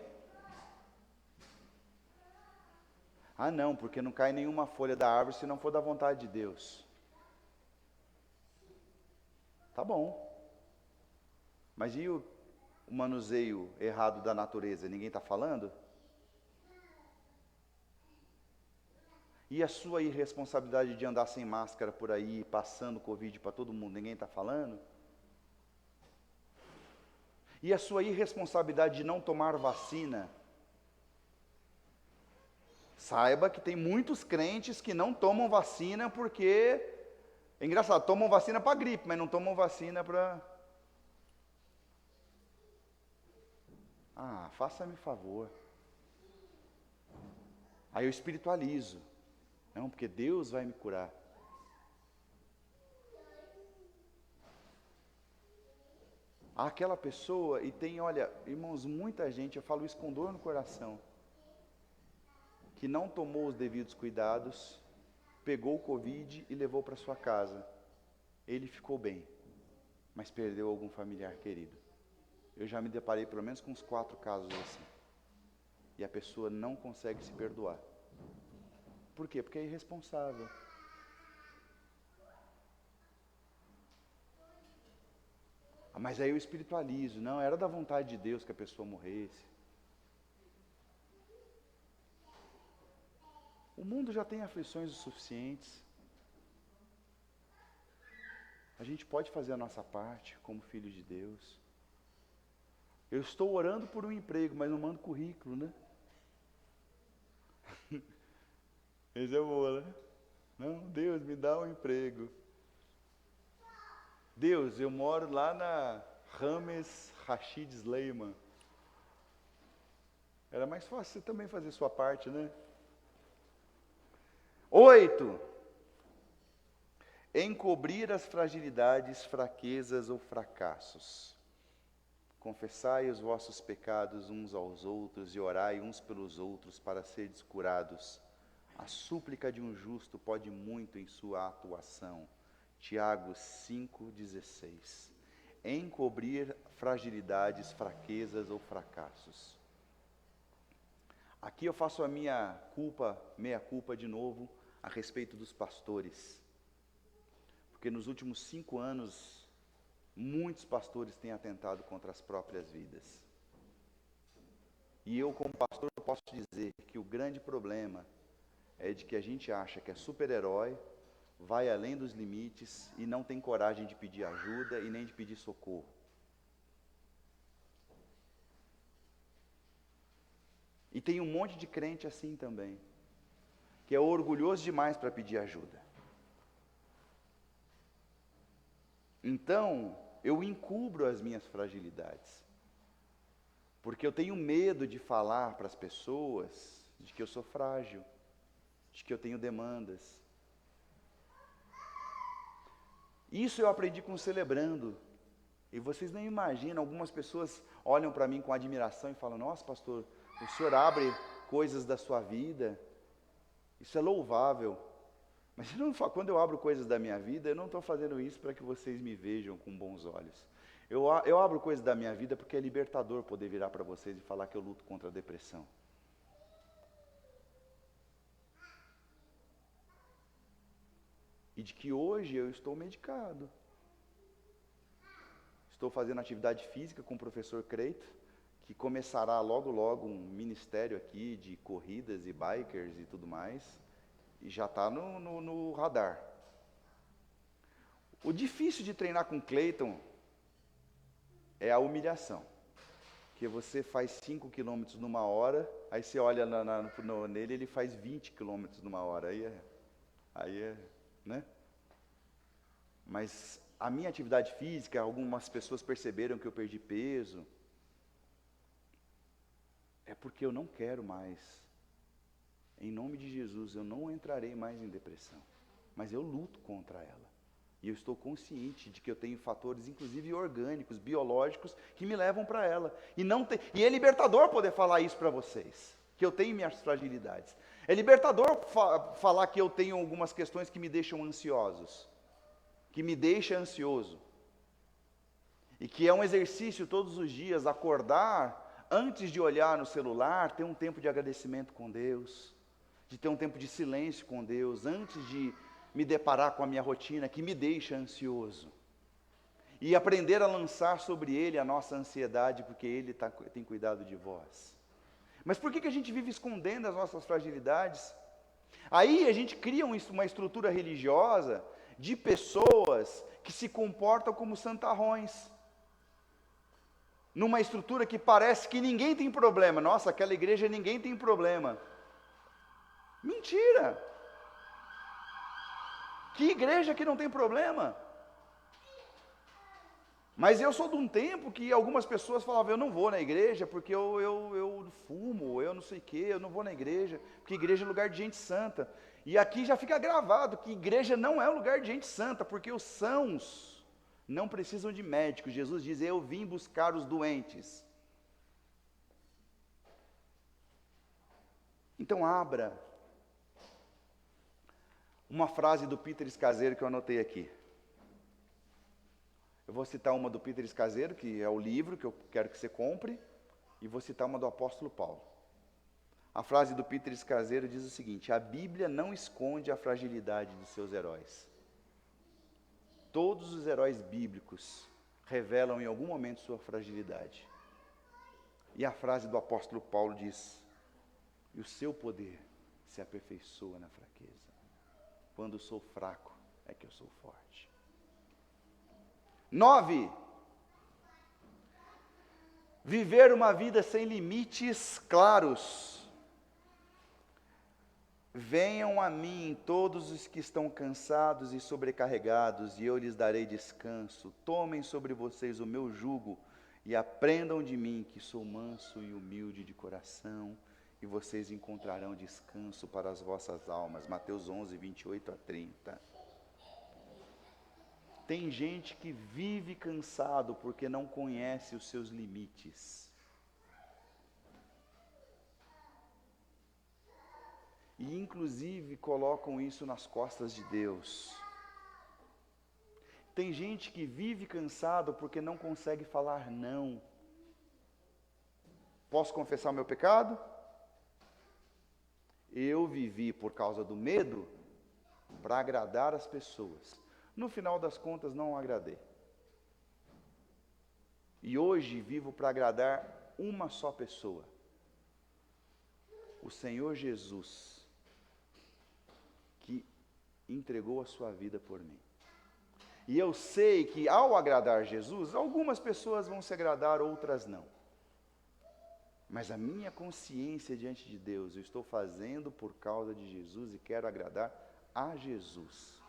Ah não, porque não cai nenhuma folha da árvore se não for da vontade de Deus. Tá bom. Mas e o manuseio errado da natureza? Ninguém está falando? E a sua irresponsabilidade de andar sem máscara por aí, passando Covid para todo mundo? Ninguém está falando? E a sua irresponsabilidade de não tomar vacina? Saiba que tem muitos crentes que não tomam vacina porque... É engraçado, tomam vacina para gripe, mas não tomam vacina para... Ah, faça-me favor. Aí eu espiritualizo. Não, porque Deus vai me curar. Aquela pessoa, e tem, olha, irmãos, muita gente, eu falo isso com dor no coração, que não tomou os devidos cuidados, pegou o Covid e levou para sua casa. Ele ficou bem, mas perdeu algum familiar querido. Eu já me deparei pelo menos com uns 4 casos assim. E a pessoa não consegue se perdoar. Por quê? Porque é irresponsável. Mas aí eu espiritualizo. Não, era da vontade de Deus que a pessoa morresse. O mundo já tem aflições o suficientes. A gente pode fazer a nossa parte como filhos de Deus. Eu estou orando por um emprego, mas não mando currículo, né? Esse é boa, né? Não, Deus, me dá um emprego. Deus, eu moro lá na Rames Rashid Sleiman. Era mais fácil você também fazer sua parte, né? 8. Encobrir as fragilidades, fraquezas ou fracassos. Confessai os vossos pecados uns aos outros e orai uns pelos outros para serdes curados. A súplica de um justo pode muito em sua atuação. Tiago 5,16. Encobrir fragilidades, fraquezas ou fracassos. Aqui eu faço a minha meia-culpa de novo, a respeito dos pastores. Porque nos últimos 5 anos, muitos pastores têm atentado contra as próprias vidas. E eu, como pastor, posso dizer que o grande problema é de que a gente acha que é super-herói, vai além dos limites e não tem coragem de pedir ajuda e nem de pedir socorro. E tem um monte de crente assim também, que é orgulhoso demais para pedir ajuda. Então, eu encubro as minhas fragilidades, porque eu tenho medo de falar para as pessoas de que eu sou frágil, de que eu tenho demandas. Isso eu aprendi com o Celebrando. E vocês nem imaginam, algumas pessoas olham para mim com admiração e falam: nossa, pastor, o senhor abre coisas da sua vida, isso é louvável. Mas quando eu abro coisas da minha vida, eu não estou fazendo isso para que vocês me vejam com bons olhos. Eu abro coisas da minha vida porque é libertador poder virar para vocês e falar que eu luto contra a depressão. E de que hoje eu estou medicado. Estou fazendo atividade física com o professor Creito, que começará logo um ministério aqui de corridas e bikers e tudo mais, e já está no radar. O difícil de treinar com Cleiton é a humilhação, que você faz 5 km numa hora, aí você olha nele, ele faz 20 km numa hora, aí é, né? Mas a minha atividade física, algumas pessoas perceberam que eu perdi peso, é porque eu não quero mais. Em nome de Jesus, eu não entrarei mais em depressão, mas eu luto contra ela. E eu estou consciente de que eu tenho fatores, inclusive orgânicos, biológicos, que me levam para ela. E é libertador poder falar isso para vocês, que eu tenho minhas fragilidades. É libertador falar que eu tenho algumas questões que me deixam ansiosos, que me deixam ansioso. E que é um exercício todos os dias, acordar, antes de olhar no celular, ter um tempo de agradecimento com Deus, de ter um tempo de silêncio com Deus, antes de me deparar com a minha rotina, que me deixa ansioso. E aprender a lançar sobre Ele a nossa ansiedade, porque Ele tem cuidado de vós. Mas por que a gente vive escondendo as nossas fragilidades? Aí a gente cria uma estrutura religiosa de pessoas que se comportam como santarrões. Numa estrutura que parece que ninguém tem problema. Nossa, aquela igreja ninguém tem problema. Mentira! Que igreja que não tem problema? Mas eu sou de um tempo que algumas pessoas falavam, eu não vou na igreja porque eu fumo, eu não sei o quê, eu não vou na igreja, porque igreja é lugar de gente santa. E aqui já fica gravado que igreja não é um lugar de gente santa, porque os sãos não precisam de médicos. Jesus diz, eu vim buscar os doentes. Então abra uma frase do Peter Scazzero que eu anotei aqui. Eu vou citar uma do Peter Scazzero, que é o livro que eu quero que você compre, e vou citar uma do apóstolo Paulo. A frase do Peter Scazzero diz o seguinte: a Bíblia não esconde a fragilidade de seus heróis. Todos os heróis bíblicos revelam em algum momento sua fragilidade. E a frase do apóstolo Paulo diz: e o seu poder se aperfeiçoa na fraqueza. Quando sou fraco, é que eu sou forte. 9. Viver uma vida sem limites claros. Venham a mim todos os que estão cansados e sobrecarregados, e eu lhes darei descanso. Tomem sobre vocês o meu jugo e aprendam de mim, que sou manso e humilde de coração, e vocês encontrarão descanso para as vossas almas. Mateus 11, 28 a 30. Tem gente que vive cansado porque não conhece os seus limites. E inclusive colocam isso nas costas de Deus. Tem gente que vive cansado porque não consegue falar não. Posso confessar o meu pecado? Eu vivi por causa do medo para agradar as pessoas. No final das contas, não agradei. E hoje vivo para agradar uma só pessoa. O Senhor Jesus, que entregou a sua vida por mim. E eu sei que ao agradar Jesus, algumas pessoas vão se agradar, outras não. Mas a minha consciência diante de Deus, eu estou fazendo por causa de Jesus e quero agradar a Jesus.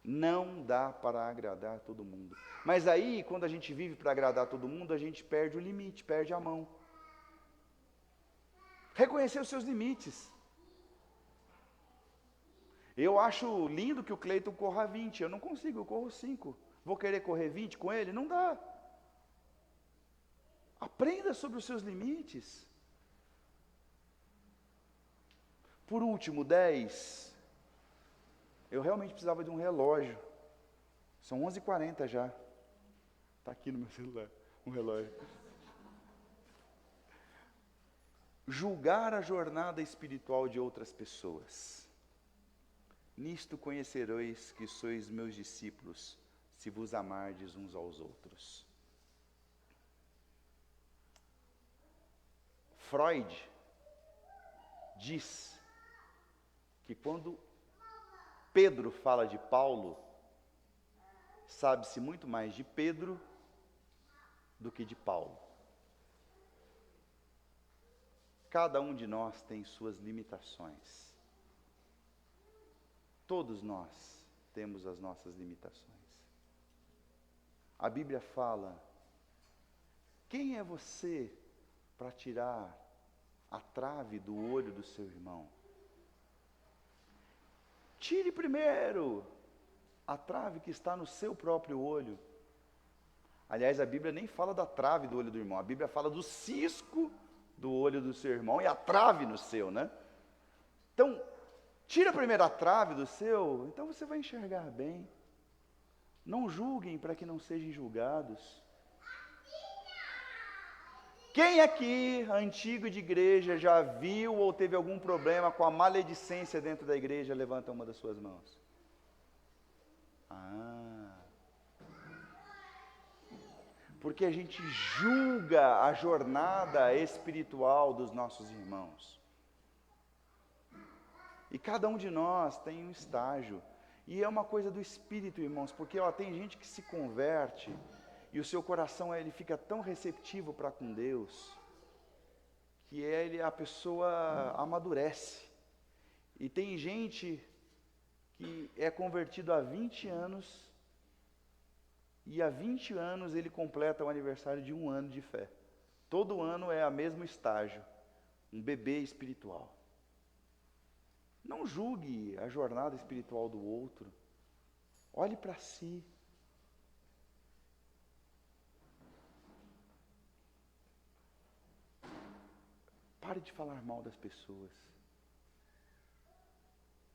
Não dá para agradar todo mundo. Mas aí, quando a gente vive para agradar todo mundo, a gente perde o limite, perde a mão. Reconhecer os seus limites. Eu acho lindo que o Cleiton corra 20, eu não consigo, eu corro 5. Vou querer correr 20 com ele? Não dá. Aprenda sobre os seus limites. Por último, 10. Eu realmente precisava de um relógio. São 11h40 já. Está aqui no meu celular, um relógio. Julgar a jornada espiritual de outras pessoas. Nisto conhecereis que sois meus discípulos, se vos amardes uns aos outros. Freud diz que quando Pedro fala de Paulo, sabe-se muito mais de Pedro do que de Paulo. Cada um de nós tem suas limitações. Todos nós temos as nossas limitações. A Bíblia fala: quem é você para tirar a trave do olho do seu irmão? Tire primeiro a trave que está no seu próprio olho. Aliás, a Bíblia nem fala da trave do olho do irmão, a Bíblia fala do cisco do olho do seu irmão e a trave no seu, né? Então, tira primeiro a trave do seu, então você vai enxergar bem. Não julguem para que não sejam julgados. Quem aqui, antigo de igreja, já viu ou teve algum problema com a maledicência dentro da igreja? Levanta uma das suas mãos. Porque a gente julga a jornada espiritual dos nossos irmãos. E cada um de nós tem um estágio. E é uma coisa do espírito, irmãos, porque tem gente que se converte e o seu coração ele fica tão receptivo para com Deus, que a pessoa amadurece. E tem gente que é convertido há 20 anos, e há 20 anos ele completa o aniversário de 1 ano de fé. Todo ano é o mesmo estágio, um bebê espiritual. Não julgue a jornada espiritual do outro. Olhe para si. Pare de falar mal das pessoas.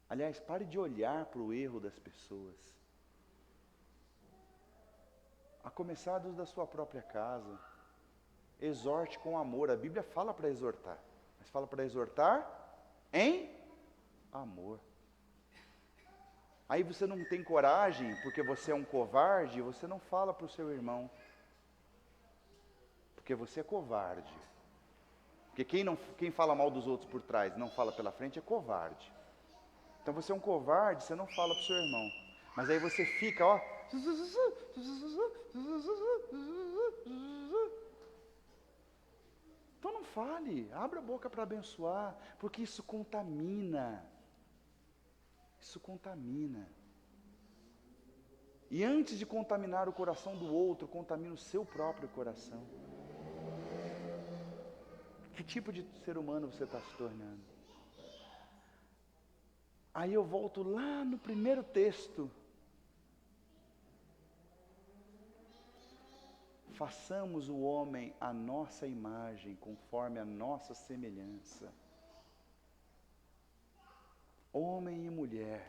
Aliás, pare de olhar para o erro das pessoas. A começar dos da sua própria casa. Exorte com amor. A Bíblia fala para exortar. Mas fala para exortar em amor. Aí você não tem coragem, porque você é um covarde, você não fala para o seu irmão. Porque você é covarde. Porque quem fala mal dos outros por trás, não fala pela frente, é covarde. Então você é um covarde, você não fala para o seu irmão. Mas aí você fica, ó. Então não fale, abra a boca para abençoar, porque isso contamina. Isso contamina. E antes de contaminar o coração do outro, contamina o seu próprio coração. Que tipo de ser humano você está se tornando? Aí eu volto lá no primeiro texto. Façamos o homem à nossa imagem, conforme a nossa semelhança. Homem e mulher,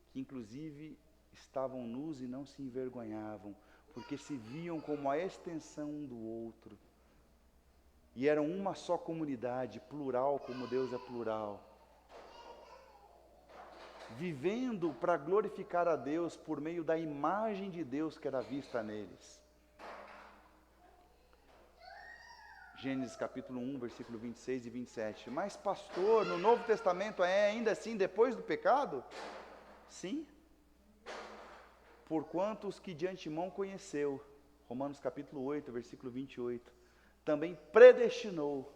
que inclusive estavam nus e não se envergonhavam, porque se viam como a extensão um do outro. E eram uma só comunidade, plural como Deus é plural. Vivendo para glorificar a Deus por meio da imagem de Deus que era vista neles. Gênesis capítulo 1, versículo 26 e 27. Mas pastor, no Novo Testamento é ainda assim depois do pecado? Sim. Porquanto os que de antemão conheceu, Romanos capítulo 8, versículo 28, também predestinou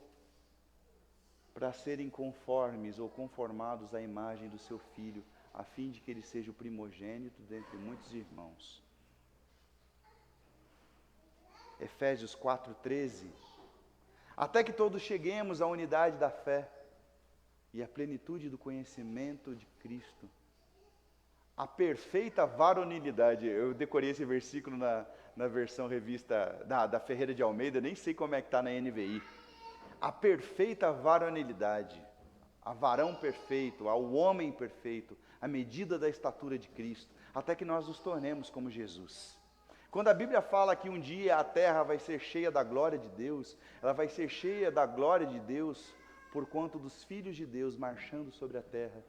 para serem conformes ou conformados à imagem do seu Filho, a fim de que ele seja o primogênito dentre muitos irmãos. Efésios 4:13. Até que todos cheguemos à unidade da fé e à plenitude do conhecimento de Cristo. A perfeita varonilidade. Eu decorei esse versículo na versão revista da Ferreira de Almeida, nem sei como é que está na NVI. A perfeita varonilidade, a varão perfeito, ao homem perfeito, à medida da estatura de Cristo, até que nós nos tornemos como Jesus. Quando a Bíblia fala que um dia a terra vai ser cheia da glória de Deus, ela vai ser cheia da glória de Deus por conta dos filhos de Deus marchando sobre a terra.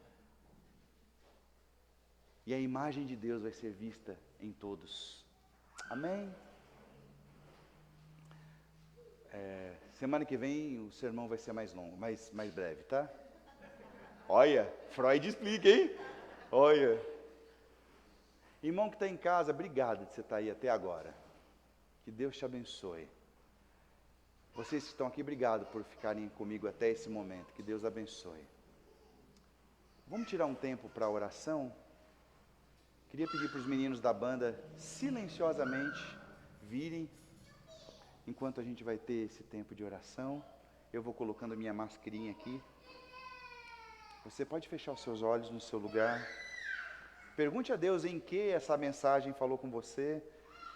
E a imagem de Deus vai ser vista em todos. Amém? Semana que vem o sermão vai ser mais longo, mais breve, tá? Olha, Freud explica, hein? Olha. Irmão que está em casa, obrigado de você estar aí até agora. Que Deus te abençoe. Vocês que estão aqui, obrigado por ficarem comigo até esse momento. Que Deus abençoe. Vamos tirar um tempo para a oração? Queria pedir para os meninos da banda, silenciosamente, virem, enquanto a gente vai ter esse tempo de oração. Eu vou colocando a minha mascarinha aqui. Você pode fechar os seus olhos no seu lugar. Pergunte a Deus em que essa mensagem falou com você.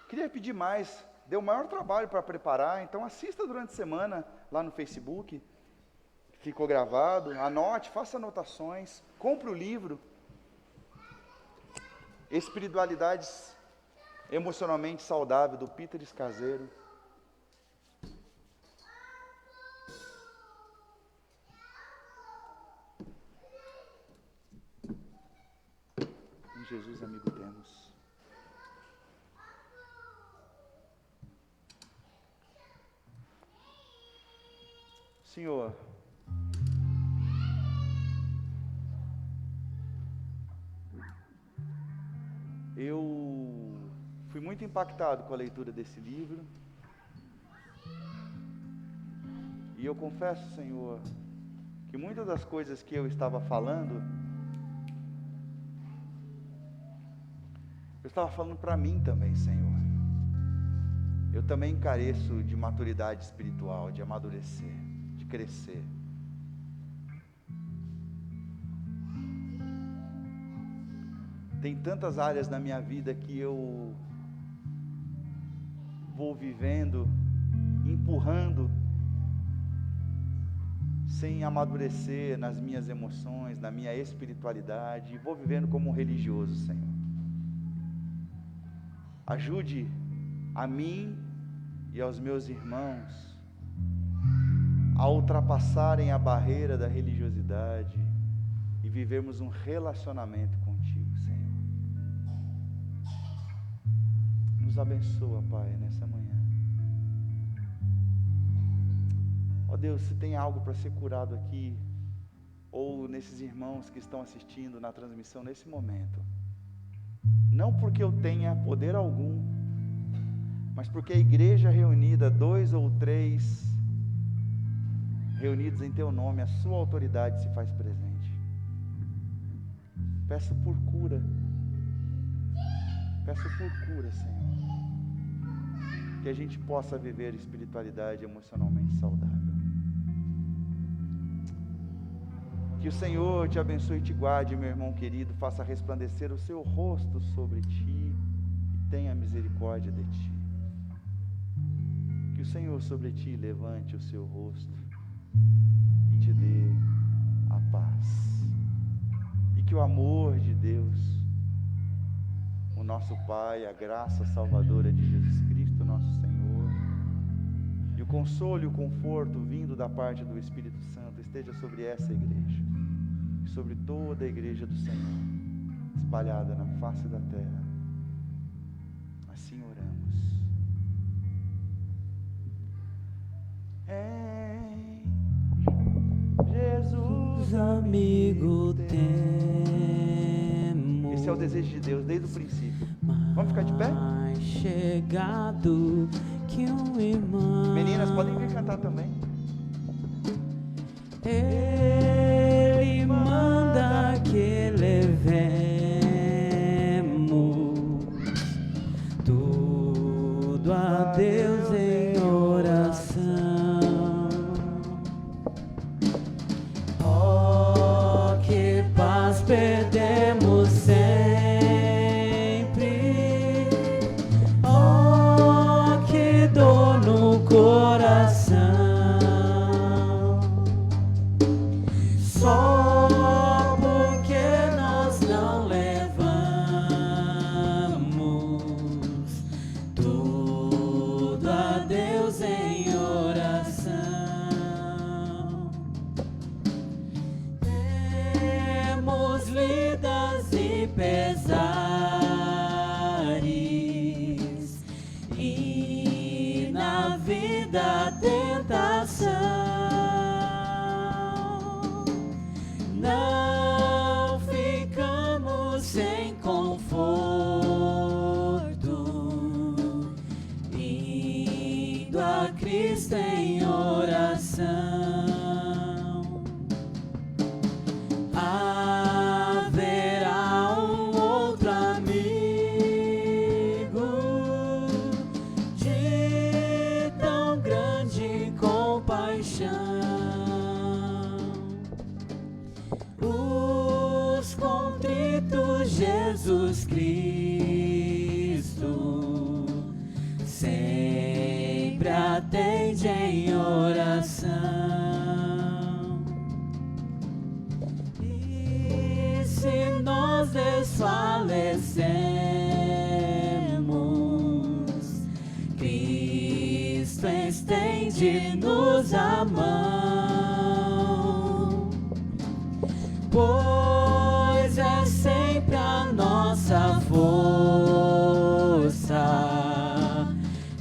Queria pedir mais, deu o maior trabalho para preparar, então assista durante a semana lá no Facebook, ficou gravado, anote, faça anotações, compre o livro. Espiritualidades emocionalmente saudável, do Peter Escaseiro. Em Jesus, amigo, temos. Senhor, eu fui muito impactado com a leitura desse livro. E eu confesso, Senhor, que muitas das coisas que eu estava falando, eu estava falando para mim também, Senhor. Eu também careço de maturidade espiritual, de amadurecer, de crescer. Tem tantas áreas na minha vida que eu vou vivendo, empurrando, sem amadurecer nas minhas emoções, na minha espiritualidade, e vou vivendo como um religioso, Senhor. Ajude a mim e aos meus irmãos a ultrapassarem a barreira da religiosidade e vivermos um relacionamento contigo, Senhor. Nos abençoa, Pai, nessa manhã. Ó Deus, se tem algo para ser curado aqui, ou nesses irmãos que estão assistindo na transmissão nesse momento, não porque eu tenha poder algum, mas porque a igreja reunida, 2 ou 3 reunidos em Teu nome, a Sua autoridade se faz presente. Peço por cura, Senhor, que a gente possa viver espiritualidade emocionalmente saudável. Que o Senhor te abençoe e te guarde, meu irmão querido, faça resplandecer o seu rosto sobre ti e tenha misericórdia de ti. Que o Senhor sobre ti levante o seu rosto e te dê a paz. E que o amor de Deus, o nosso Pai, a graça salvadora de Jesus Cristo, nosso Senhor, e o consolo e o conforto vindo da parte do Espírito Santo esteja sobre essa igreja e sobre toda a igreja do Senhor, espalhada na face da terra. Assim oramos. Em Jesus, amigo, temos. Esse é o desejo de Deus desde o princípio. Vamos ficar de pé? Mais chegado que um irmão. Meninas, podem vir cantar também. Ele manda que levemos tudo a Deus em oração. Oh, que paz perdemos sempre. Oh, que dor no coração. Só porque nós não levamos tudo a Deus em oração. Temos vidas e pesares, e na vida a tentação. Não ficamos sem conforto, indo a Cristo em oração. Haverá um outro amigo de tão grande compaixão. Os contritos Espírito Jesus Cristo sempre atende em oração. E se nós desfalecemos, Cristo estende-nos a mão, pois é sempre a nossa força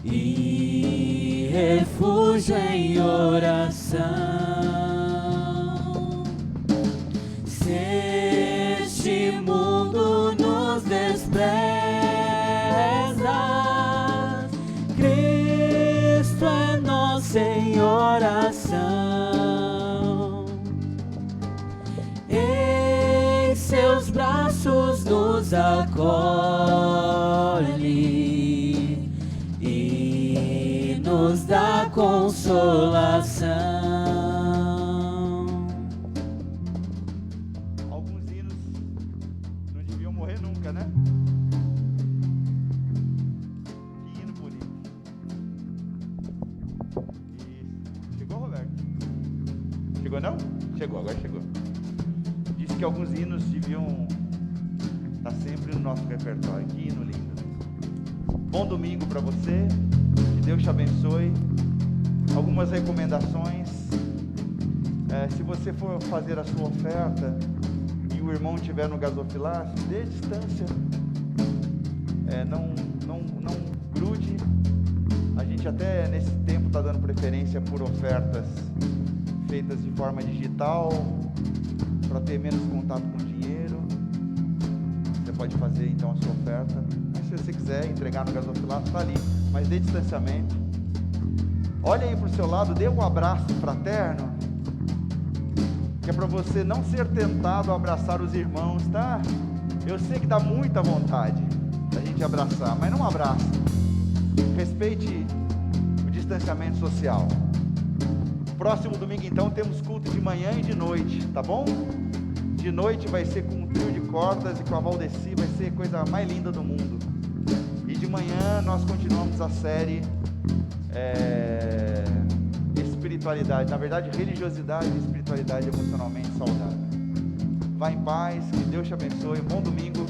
e refúgio em oração. Se este mundo nos despreza, Cristo é nosso em oração. Em seus braços nos acolhe e nos dá consolação. Alguns hinos não deviam morrer nunca, né? Que hino bonito. Isso. Chegou, Roberto? Chegou não? Chegou, agora chegou. Disse que alguns hinos deviam estar sempre no nosso repertório. Que hino lindo. Bom domingo para você. Que Deus te abençoe. Algumas recomendações. Se você for fazer a sua oferta e o irmão estiver no gasofilácio, dê distância. Não grude. A gente até nesse tempo está dando preferência por ofertas feitas de forma digital, para ter menos contato com o dinheiro. Você pode fazer então a sua oferta. Mas se você quiser entregar no gasofilácio, está ali. Mas dê distanciamento. Olha aí para o seu lado, dê um abraço fraterno, que é para você não ser tentado a abraçar os irmãos, tá? Eu sei que dá muita vontade da gente abraçar, mas não abraça. Respeite o distanciamento social. Próximo domingo então temos culto de manhã e de noite, tá bom? De noite vai ser com um trio de cordas e com a Valdeci, vai ser a coisa mais linda do mundo. E de manhã nós continuamos a série espiritualidade, na verdade religiosidade e espiritualidade emocionalmente saudável. Vá em paz, que Deus te abençoe, bom domingo.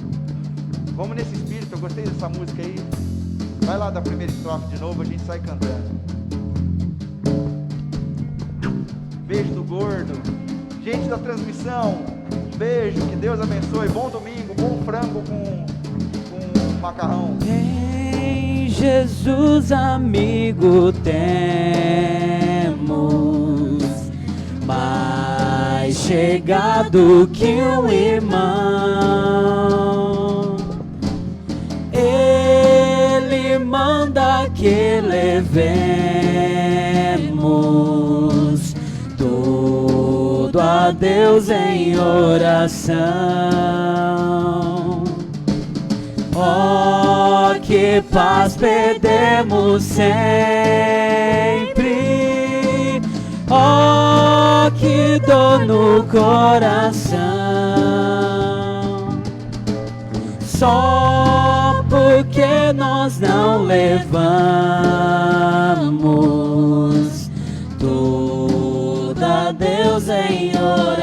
Vamos nesse espírito, eu gostei dessa música aí. Vai lá da primeira estrofe de novo, a gente sai cantando. Beijo do gordo. Gente da transmissão, um beijo, que Deus abençoe, bom domingo, bom frango com macarrão. Em Jesus amigo temos, mais chegado que um irmão. Ele manda que levemos tudo a Deus em oração. Oh, que paz perdemos sempre, oh, que dor no coração, só porque nós não levamos tudo a Deus em oração.